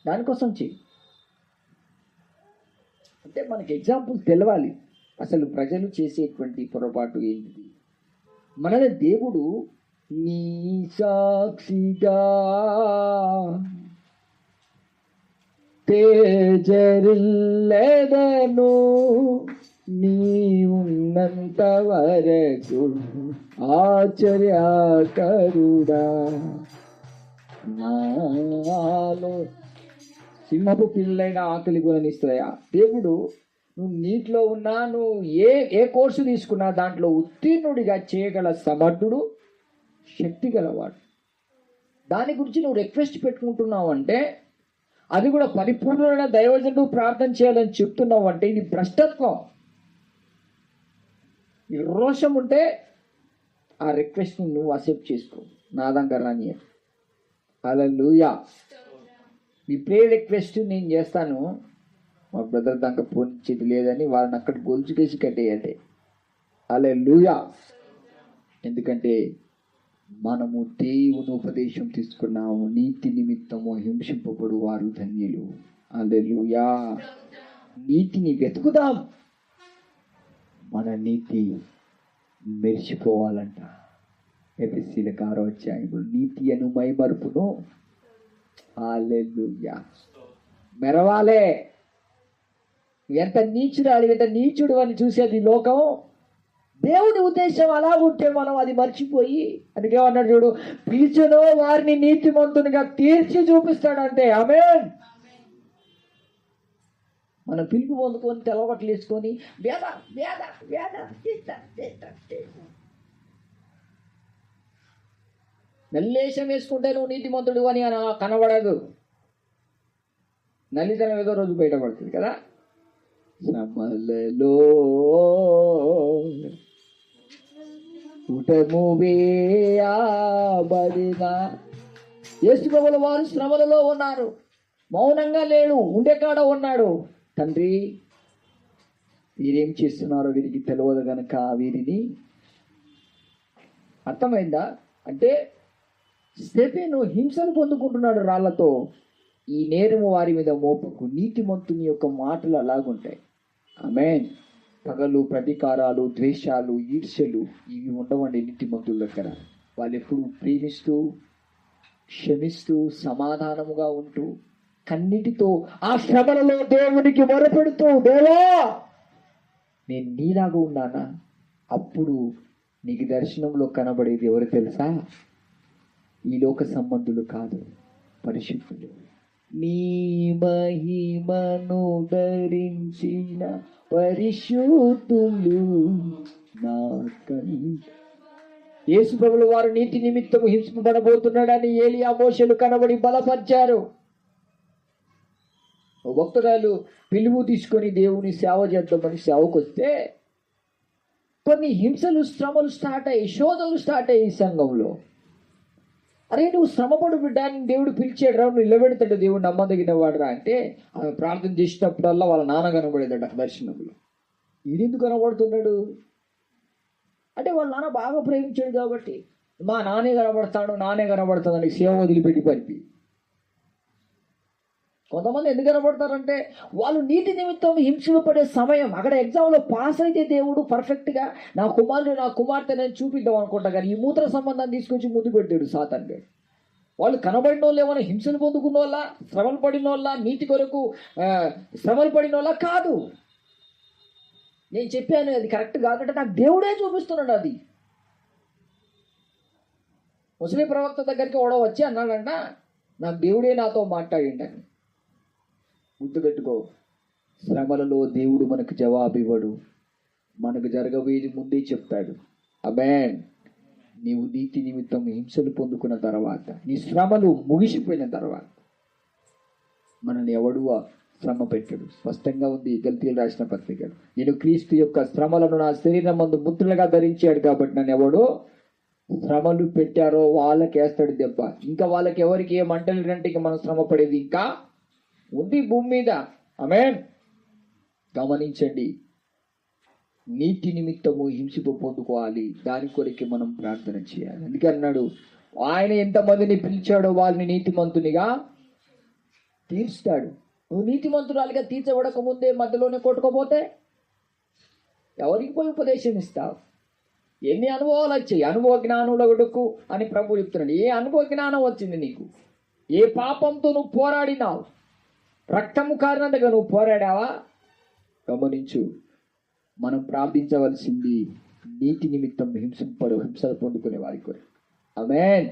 దానికోసం చెయ్యి. అంటే మనకి ఎగ్జాంపుల్ తెలవాలి అసలు ప్రజలు చేసేటువంటి పొరపాటు ఏంటిది. మనల్ని దేవుడు నీ సాక్షిగా తేజరిల్లెదను నీ ఉన్నంత వరకు ఆశ్చర్యకరుడా. నాలో సింహపు పిల్లలైన ఆకలి గుణనిస్తాయా. దేవుడు నువ్వు నీటిలో ఉన్నా, నువ్వు ఏ కోర్సు తీసుకున్నా దాంట్లో ఉత్తీర్ణుడిగా చేయగల సమర్థుడు, శక్తి గలవాడు. దాని గురించి నువ్వు రిక్వెస్ట్ పెట్టుకుంటున్నావు అంటే, అది కూడా పరిపూర్ణమైన దైవజనుడు ప్రార్థన చేయాలని చెప్తున్నావు అంటే ఇది భ్రష్టత్వం. ఈ రోషం ఉంటే ఆ రిక్వెస్ట్ని నువ్వు అక్సెప్ట్ చేసుకో, నా దగ్గర రాని. హల్లెలూయా. మీ ప్రేయర్ రిక్వెస్ట్ నేను చేస్తాను, మా బ్రదర్ దాకా పోనిచ్చేది లేదని వాళ్ళని అక్కడ గొలుచుకేసి కట్టేయండి. హల్లెలూయా. ఎందుకంటే మనము దేవుని ఉపదేశం తీసుకున్నాము, నీతి నిమిత్తము హింసింపబడు వారు ధన్యులు. హల్లెలూయా. నీతిని వెతుకుదాం, మన నీతి మెరిసిపోవాలంట. ఎఫెసీయులకు 6వ అధ్యాయంలో నీతి అను మైమరుపును. హల్లెలూయా. మెరవాలే. ఎంత నీచురాలి, ఎంత నీచుడు అని చూసేది లోకం. దేవుని ఉద్దేశం అలా ఉంటే మనం అది మర్చిపోయి, అందుకేమన్నాడు చూడు, పిలిచెనో వారిని నీతిమంతునిగా తీర్చి చూపిస్తాడంటే. ఆమేన్. మనం పిలుపు పొందుకొని తెలవట్లు వేసుకొని వేద వేద వేద నల్లేశం వేసుకుంటే నువ్వు నీతిమంతుడు అని కనబడదు. నల్లితనం ఏదో రోజు బయటపడుతుంది కదా. సమలలో ఉటము వేయబడిన యేసు ప్రభువుల వారు శ్రమలలో ఉన్నారు, మౌనంగా లేడు, ఉండే కాడ ఉన్నాడు. తండ్రి వీరేం చేస్తున్నారో వీరికి తెలియదు కనుక వీరిని. అర్థమైందా? అంటే స్టెఫెను హింసను పొందుకుంటున్నాడు రాళ్లతో. ఈ నేరము వారి మీద మోపకు. నీతిమంతుని యొక్క మాటలు అలాగుంటాయి. ఆమేన్. పగలు, ప్రతీకారాలు, ద్వేషాలు, ఈర్ష్యలు ఇవి ఉండవండి నీతిమంతుల దగ్గర. వాళ్ళు ఎప్పుడు ప్రేమిస్తూ, క్షమిస్తూ, సమాధానముగా ఉంటూ, కన్నిటితో ఆ శ్రమలలో దేవునికి మొరపెడుతూ, దేవా నేను నీలాగా ఉన్నానా? అప్పుడు నీకు దర్శనంలో కనబడేది ఎవరు తెలుసా? ఈ లోక సంబంధులు కాదు, పరిశుద్ధులు. నీ మహిమను ధరించిన పరిశుద్ధులు నా యేసు ప్రభువుల వారు నీతి నిమిత్తము హింసింపబడబోతున్నాడని ఏలియా, మోషేలు కనబడి బలపరిచారు. భక్తురాలు పిలుపు తీసుకొని దేవుని సేవ చేద్దామని సేవకు వస్తే కొన్ని హింసలు, శ్రమలు స్టార్ట్ అయ్యి, శోధనలు స్టార్ట్ అయ్యి ఈ సంఘంలో. అరే నువ్వు శ్రమపడు బిడ్డ అని దేవుడు పిలిచాడు రా, నువ్వు నిలబెడతాడు దేవుడు నమ్మదగిన వాడురా అంటే ఆమె ప్రార్థన చేసినప్పుడల్లా వాళ్ళ నాన్న కనబడేదట దర్శనంలో. ఈడెందుకు కనబడుతున్నాడు అంటే వాళ్ళ నాన్న బాగా ప్రేమించాడు కాబట్టి మా నాన్నే కనబడతాడు అని సేవ వదిలిపెట్టి పరిపి. కొంతమంది ఎందుకు కనబడతారంటే వాళ్ళు నీతి నిమిత్తం హింసింపబడే సమయం, అక్కడ ఎగ్జామ్లో పాస్ అయితే దేవుడు పర్ఫెక్ట్గా నా కుమార్తె నేను చూపిద్దాం అనుకుంటా, కానీ ఈ మూత్ర సంబంధాన్ని తీసుకొచ్చి ముందు పెట్టాడు సాతాను. వాళ్ళు కనబడిన వాళ్ళు ఏమైనా హింసలు పొందుకున్న వాళ్ళ, శ్రమలు పడిన వాళ్ళ, నీతి కొరకు శ్రమలు పడిన వాళ్ళ కాదు. నేను చెప్పాను అది కరెక్ట్ కాదంటే నాకు దేవుడే చూపిస్తున్నాడు. అది ముస్లిం ప్రవక్త దగ్గరికి కూడా వచ్చి అన్నాడంట, నాకు దేవుడే నాతో మాట్లాడిండని. గుర్తుపెట్టుకో, శ్రమలలో దేవుడు మనకు జవాబు ఇవ్వడు, మనకు జరగబోయేది ముందే చెప్తాడు. అమెన్. నీవు నీతి నిమిత్తం హింసలు పొందుకున్న తర్వాత, నీ శ్రమలు ముగిసిపోయిన తర్వాత మనల్ని ఎవడు శ్రమ పెట్టాడు. స్పష్టంగా ఉంది గల్తీలు రాసిన పత్రికలు. నేను క్రీస్తు యొక్క శ్రమలను నా శరీరం మందు ముద్రలుగా ధరించాడు కాబట్టి నన్ను ఎవడో శ్రమలు పెట్టారో వాళ్ళకి వేస్తాడు దెబ్బ. ఇంకా వాళ్ళకి ఎవరికి ఏ మంటలు ఇక మనం శ్రమ పడేది ఇంకా ఉంది భూమి మీద. ఆమేన్. గమనించండి, నీతి నిమిత్తము హింసకు పొందుకోవాలి, దాని కొరికి మనం ప్రార్థన చేయాలి. అందుకే అన్నాడు, ఆయన ఎంతమందిని పిలిచాడో వాళ్ళని నీతిమంతునిగా తీర్స్తాడు. నువ్వు నీతిమంతురాలిగా తీర్చబడక ముందే మధ్యలోనే కొట్టుకోపోతే ఎవరికి పోయి ఉపదేశం ఇస్తావు? ఎన్ని అనుభవాలు వచ్చాయి? అనుభవ జ్ఞానంలో కొడుకు అని ప్రభు చెప్తున్నాడు. ఏ అనుభవ జ్ఞానం వచ్చింది నీకు? ఏ పాపంతో నువ్వు పోరాడినావు? రక్తము కారణంగా నువ్వు పోరాడావా? గమనించు, మనం ప్రార్థించవలసింది నీతి నిమిత్తం హింసలు పొందుకునే వారి కొరకు. ఆమేన్.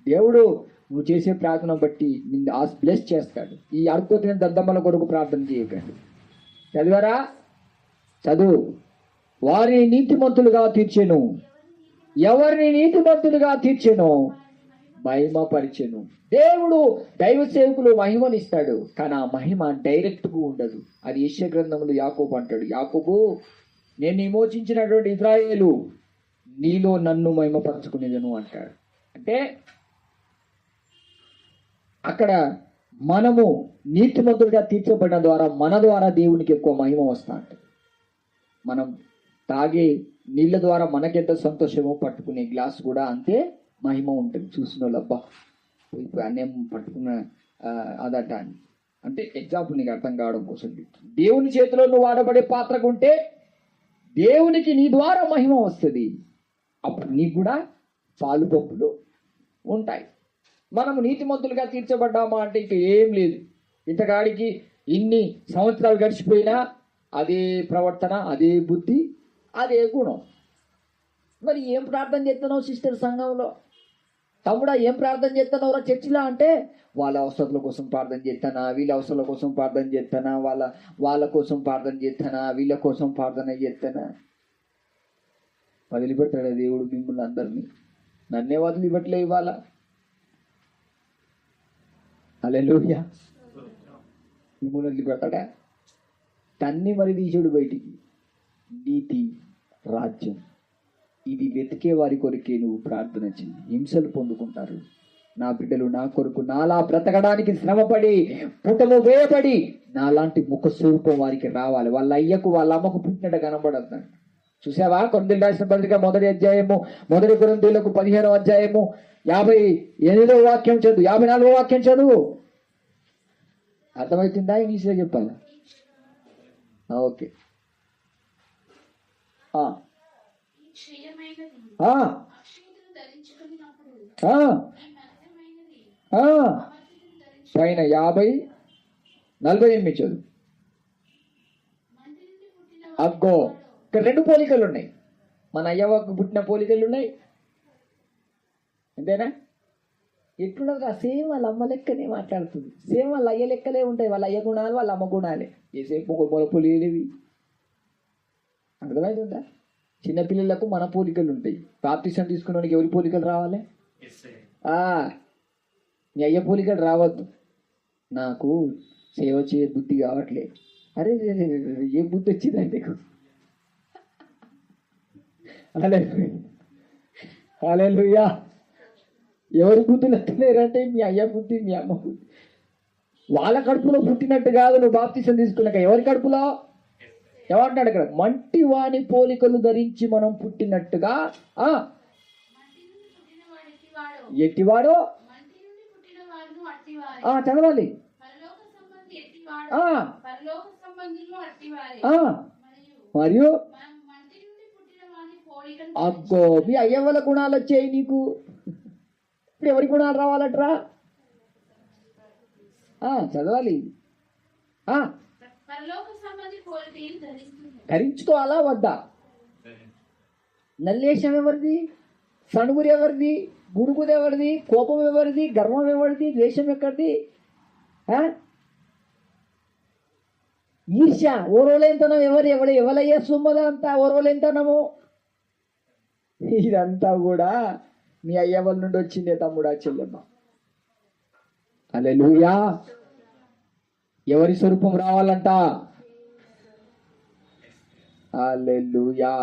దేవుడు నువ్వు చేసే ప్రార్థన బట్టి నిన్ను బ్లెస్ చేస్తాడు. ఈ అడుగుతున్న దద్దమ్మల కొరకు ప్రార్థన చేయకండి. చదివారా? చదువు. వారిని నీతిమంతులుగా తీర్చెను, ఎవరిని నీతిమంతులుగా తీర్చెను మహిమపరిచెను. దేవుడు దైవ సేవకులు మహిమనిస్తాడు, కానీ ఆ మహిమ డైరెక్ట్గా ఉండదు. అది యెషయా గ్రంథంలో యాకోబు అంటాడు, యాకోబు నేను విమోచించినటువంటి ఇశ్రాయేలు నీలో నన్ను మహిమపరచుకునేదను అంటాడు. అంటే అక్కడ మనము నీతిమంతుడిగా తీర్చబడిన ద్వారా మన ద్వారా దేవునికి ఎక్కువ మహిమ వస్తా ఉంటుంది. మనం తాగే నీళ్ళ ద్వారా మనకెంత సంతోషమో పట్టుకునే గ్లాస్ కూడా అంతే మహిమ ఉంటుంది. చూసిన వాళ్ళు అబ్బా అన్యం పట్టుకున్న అదట అని. అంటే ఎగ్జాంపుల్ నీకు అర్థం కావడం కోసం, దేవుని చేతిలో నువ్వు వాడబడే పాత్రకు ఉంటే దేవునికి నీ ద్వారా మహిమ వస్తుంది. అప్పుడు నీకు కూడా పాలు పప్పులు ఉంటాయి. మనము నీతిమంతులుగా తీర్చబడ్డామా అంటే ఇక ఏం లేదు. ఇంతకాడికి ఇన్ని సంవత్సరాలు గడిచిపోయినా అదే ప్రవర్తన, అదే బుద్ధి, అదే గుణం. మరి ఏం ప్రార్థన చేస్తున్నావు సిస్టర్ సంఘంలో? తమ్ముడా ఏం ప్రార్థన చేస్తున్నావురా చర్చిలో అంటే, వాళ్ళ అవసరాల కోసం ప్రార్థన చేస్తానా, వీళ్ళ అవసరాల కోసం ప్రార్థన చేస్తానా, వాళ్ళ కోసం ప్రార్థన చేస్తానా, వీళ్ళ కోసం ప్రార్థన చేస్తానా? వదిలిపెట్టాడు దేవుడు మిమ్మల్ని అందరినీ. నన్నే వదిలిపెట్టలే ఇవాళ. హల్లెలూయా. మిమ్మల్ని వదిలిపెడతాడా? తన్ని మరి తీసాడు బయటికి. నీతి, రాజ్యం ఇది వెతికే వారి కొరికే నువ్వు ప్రార్థన చెయ్యి. హింసలు పొందుకుంటారు నా బిడ్డలు, నా కొరకు నాలా బ్రతకడానికి శ్రమపడి పుటము వేయబడి నాలాంటి ముఖ స్వరూపం వారికి రావాలి. వాళ్ళ అయ్యకు వాళ్ళ అమ్మకు పుట్టినట్టు కనబడద్దు. చూసావా? కొరింథీయులకు రాసిన పత్రిక 1వ అధ్యాయము 1 కొరింథీయులకు 15వ అధ్యాయము 58వ వాక్యం చదువు, 54వ వాక్యం చదువు. అర్థమవుతుందా? ఇంగ్లీష్లో చెప్పాలా? ఓకే. పైన 48 చదువు. అగ్గో ఇక్కడ 2 పోలికలు ఉన్నాయి. మన అయ్యవకు పుట్టిన పోలికలు ఉన్నాయి, అంతేనా? ఎట్లుండదు? సేమ్ వాళ్ళ అమ్మ లెక్కనే మాట్లాడుతుంది, సేమ్ వాళ్ళ అయ్య లెక్కలే ఉంటాయి. వాళ్ళ అయ్య గుణాలు వాళ్ళ అమ్మ గుణాలే. ఏసేపు ఒక మొలపోలేవి. అర్థమవుతుందా? చిన్నపిల్లలకు మన పోలికలు ఉంటాయి. బాప్టిజం తీసుకున్నవానికి ఎవరి పోలికలు రావాలి? నీ అయ్య పోలికలు రావద్దు. నాకు సేవ చేయ బుద్ధి కావట్లేదు. అరే ఏ బుద్ధి వచ్చిందంటే హల్లెలూయా. ఎవరి బుద్ధులు ఎత్తలేరంటే మీ అయ్య బుద్ధి, మీ అమ్మ బుద్ధి. వాళ్ళ కడుపులో పుట్టినట్టు కాదు నువ్వు బాప్తిసం తీసుకున్నాక. ఎవరి కడుపులో? ఏమంటాడు ఇక్కడ? మంటి వాని పోలికలు ధరించి మనం పుట్టినట్టుగా. ఆ మంటి నుండి పుట్టినవాడు ఎట్టివాడో, ఎట్టివాడో మంటి నుండి పుట్టినవాడును అట్టివారే. చదవాలి. పరలోక సంబంధి ఎట్టివాడో, ఆ పరలోక సంబంధులు అట్టివారే. ఆ మరియు మనం మంటి నుండి పుట్టిన వాని పోలికను అగ్గో మీ అయ్యవల గుణాలు వచ్చాయి నీకు. ఇప్పుడు ఎవరి గుణాలు రావాలట్రా? చదవాలి. పరలోక సంబంధి పోలికలు ధరిస్తుంది. ధరించుకోవాలా వద్దా? నల్లేశం ఎవరిది? సణుగురు ఎవరిది? గుడుగుడు ఎవరిది? కోపం ఎవరిది? గర్వం ఎవరిది? ద్వేషం ఎక్కడిది? ఈర్ష్య, ఓరోలేంతనం ఎవరయ్యే సొమ్మదంతా ఓరోలేంతనము. ఇదంతా కూడా మీ అయ్యవల నుండి వచ్చిందే తమ్ముడా, చెల్లెమ్మ. హల్లెలూయా. ఎవరి స్వరూపం రావాలంట? హల్లెలూయా.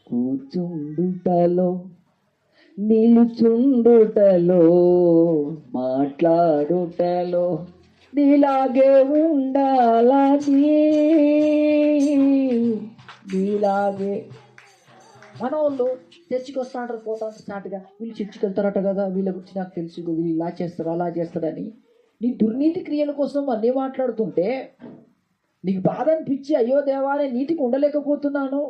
కూర్చుండుటలో, నిలుచుండుటలో, మాట్లాడుటలో నీలాగే ఉండాలని. నీలాగే మనోళ్ళు చర్చికి వస్తా అంటారు, పోతా స్టార్ట్గా. వీళ్ళు చర్చికి వెళ్తారట కదా, వీళ్ళ గురించి నాకు తెలుసు, వీళ్ళు ఇలా చేస్తారు అలా చేస్తారని నీ దుర్నీతి క్రియల కోసం అన్నీ మాట్లాడుతుంటే నీకు బాధ అనిపించి, అయ్యో దేవా నేను నీతికి ఉండలేకపోతున్నాను,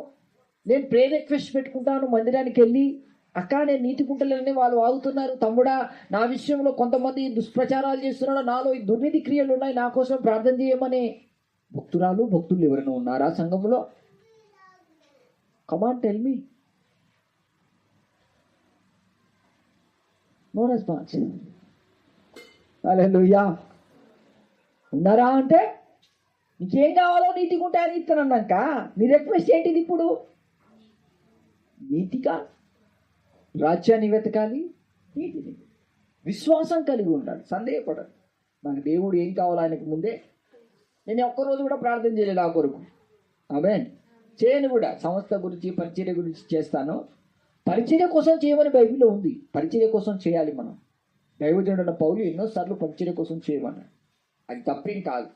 నేను ప్రేయర్ రిక్వెస్ట్ పెట్టుకుంటాను మందిరానికి వెళ్ళి, అక్క నేను నీతికి ఉండలేనని వాళ్ళు వాగుతున్నారు, తమ్ముడా నా విషయంలో కొంతమంది దుష్ప్రచారాలు చేస్తున్నాడు, నాలో ఈ దుర్నీతి క్రియలు ఉన్నాయి, నా కోసం ప్రార్థన చేయమనే భక్తులు ఎవరైనా ఉన్నారా సంఘంలో? Come on tell me. No response. హల్లెలూయా. ఉన్నారా అంటే నీకేం కావాలో నీతిగా ఉంటే అని ఇస్తానన్నాక నీ రిక్వెస్ట్ ఏంటిది ఇప్పుడు? నీతిగా రాజ్యాన్ని వెతకాలి, నీతిని విశ్వాసం కలిగి ఉంటాడు, సందేహపడదు. నాకు దేవుడు ఏం కావాలో ఆయనకు ముందే. నేను ఒక్కరోజు కూడా ప్రార్థన చేయలేదు ఆ కొరకు. ఆమేన్. చేయను కూడా. సంస్థ గురించి పరిచర్య గురించి చేస్తాను. పరిచర్య కోసం చేయమని బైబిల్లో ఉంది. పరిచర్య కోసం చేయాలి మనం. దైవజనుడైన పౌలు ఎన్నోసార్లు పరిచర్య కోసం చేయమన్నాడు. అది తప్పేం కాదు.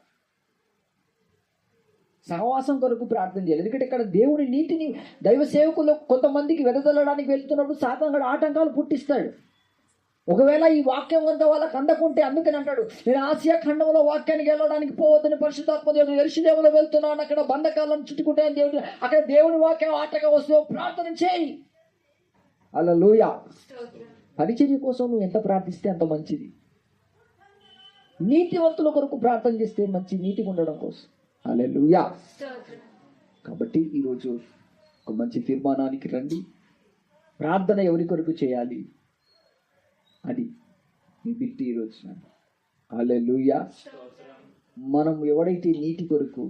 సహవాసం కొరకు ప్రార్థన చేయాలి. ఎందుకంటే ఇక్కడ దేవుని నీతిని దైవ సేవకులు కొంతమందికి వెదజల్లడానికి వెళ్తున్నప్పుడు సాతానుడు ఆటంకాలు పుట్టిస్తాడు. ఒకవేళ ఈ వాక్యం కనుక వాళ్ళకి అందకుంటే, అందుకని అంటాడు నేను ఆసియా ఖండంలో వాక్యానికి వెళ్ళడానికి పోవద్దని పరిశుద్ధాత్మ దేవుడు యెరూషలేములో వెళ్తున్నాను, అక్కడ బంధకాలను చుట్టుకుంటే దేవుడు, అక్కడ దేవుని వాక్యం ఆటగా వస్తే ప్రార్థన చేయి. హల్లెలూయా. పరిచర్య కోసం నువ్వు ఎంత ప్రార్థిస్తే అంత మంచిది. నీతివంతుల కొరకు ప్రార్థన చేస్తే మంచి, నీతిగా ఉండడం కోసం. హల్లెలూయా. కాబట్టి ఈరోజు ఒక మంచి తీర్మానానికి రండి. ప్రార్థన ఎవరి కొరకు చేయాలి అది ఈ బిట్టి ఈరోజు. హల్లెలూయా. మనం ఎవడైతే నీతి కొరకు,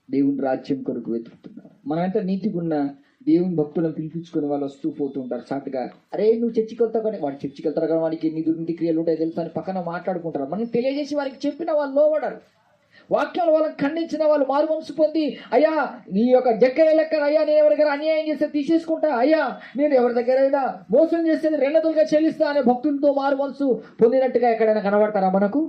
దేవుని రాజ్యం కొరకు వెతుకుతున్నారు, మనమంతా నీతిగా ఉన్న దేవుని భక్తులను పిలిపించుకుని వాళ్ళు వస్తూ పోతూ ఉంటారు. సాటుగా అరే నువ్వు చర్చికి వెళ్తావు కానీ, వాడు చర్చికి వెళ్తారు కానీ వాడికి ఎన్ని దుర్నీతి క్రియలు ఉంటాయి తెలుసా అని పక్కన మాట్లాడుకుంటారు. మనం తెలియజేసి వారికి చెప్పిన వాళ్ళు లోబడరు. వాక్యాలు వాళ్ళకి ఖండించిన వాళ్ళు మారు మనసు పొంది, అయ్యా నీ యొక్క జక్కర లెక్కన, అయ్యా నేను ఎవరి దగ్గర అన్యాయం చేస్తే తీసేసుకుంటా, అయ్యా నేను ఎవరి దగ్గర అయినా మోసం చేస్తే రెండదులుగా చెల్లిస్తా అనే భక్తులతో మారు మనసు పొందినట్టుగా ఎక్కడైనా కనబడతారా మనకు?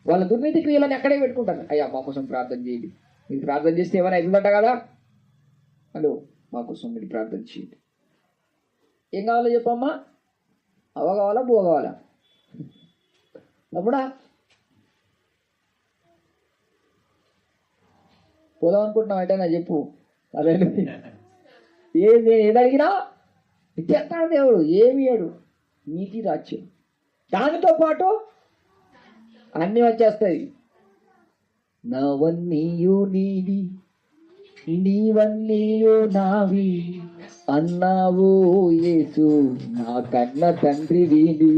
వాళ్ళ దుర్నీతి క్రియలను ఎక్కడే పెట్టుకుంటారు. అయ్యా మా కోసం ప్రార్థన చేయండి, మీరు ప్రార్థన చేస్తే ఏమైనా ఎదుగుంట కదా, హలో మా కోసం మీరు ప్రార్థన చేయండి. ఏం కావాలో చెప్పమ్మా? అవ కావాలా, బువ కావాలా? తమ్ముడా పోదాం అనుకుంటున్నావు అంటే నా చెప్పు. అదే ఏది అడిగినా ఇచ్చేస్తాడు దేవుడు. ఏమి ఇయ్యడు. నీతి రాజ్యం, దానితో పాటు అన్నీ వచ్చేస్తాయి. నావన్నీయు నీవి, నీవన్నీయు నావి అన్నావు యేసు, నా కన్న తండ్రి వీడి.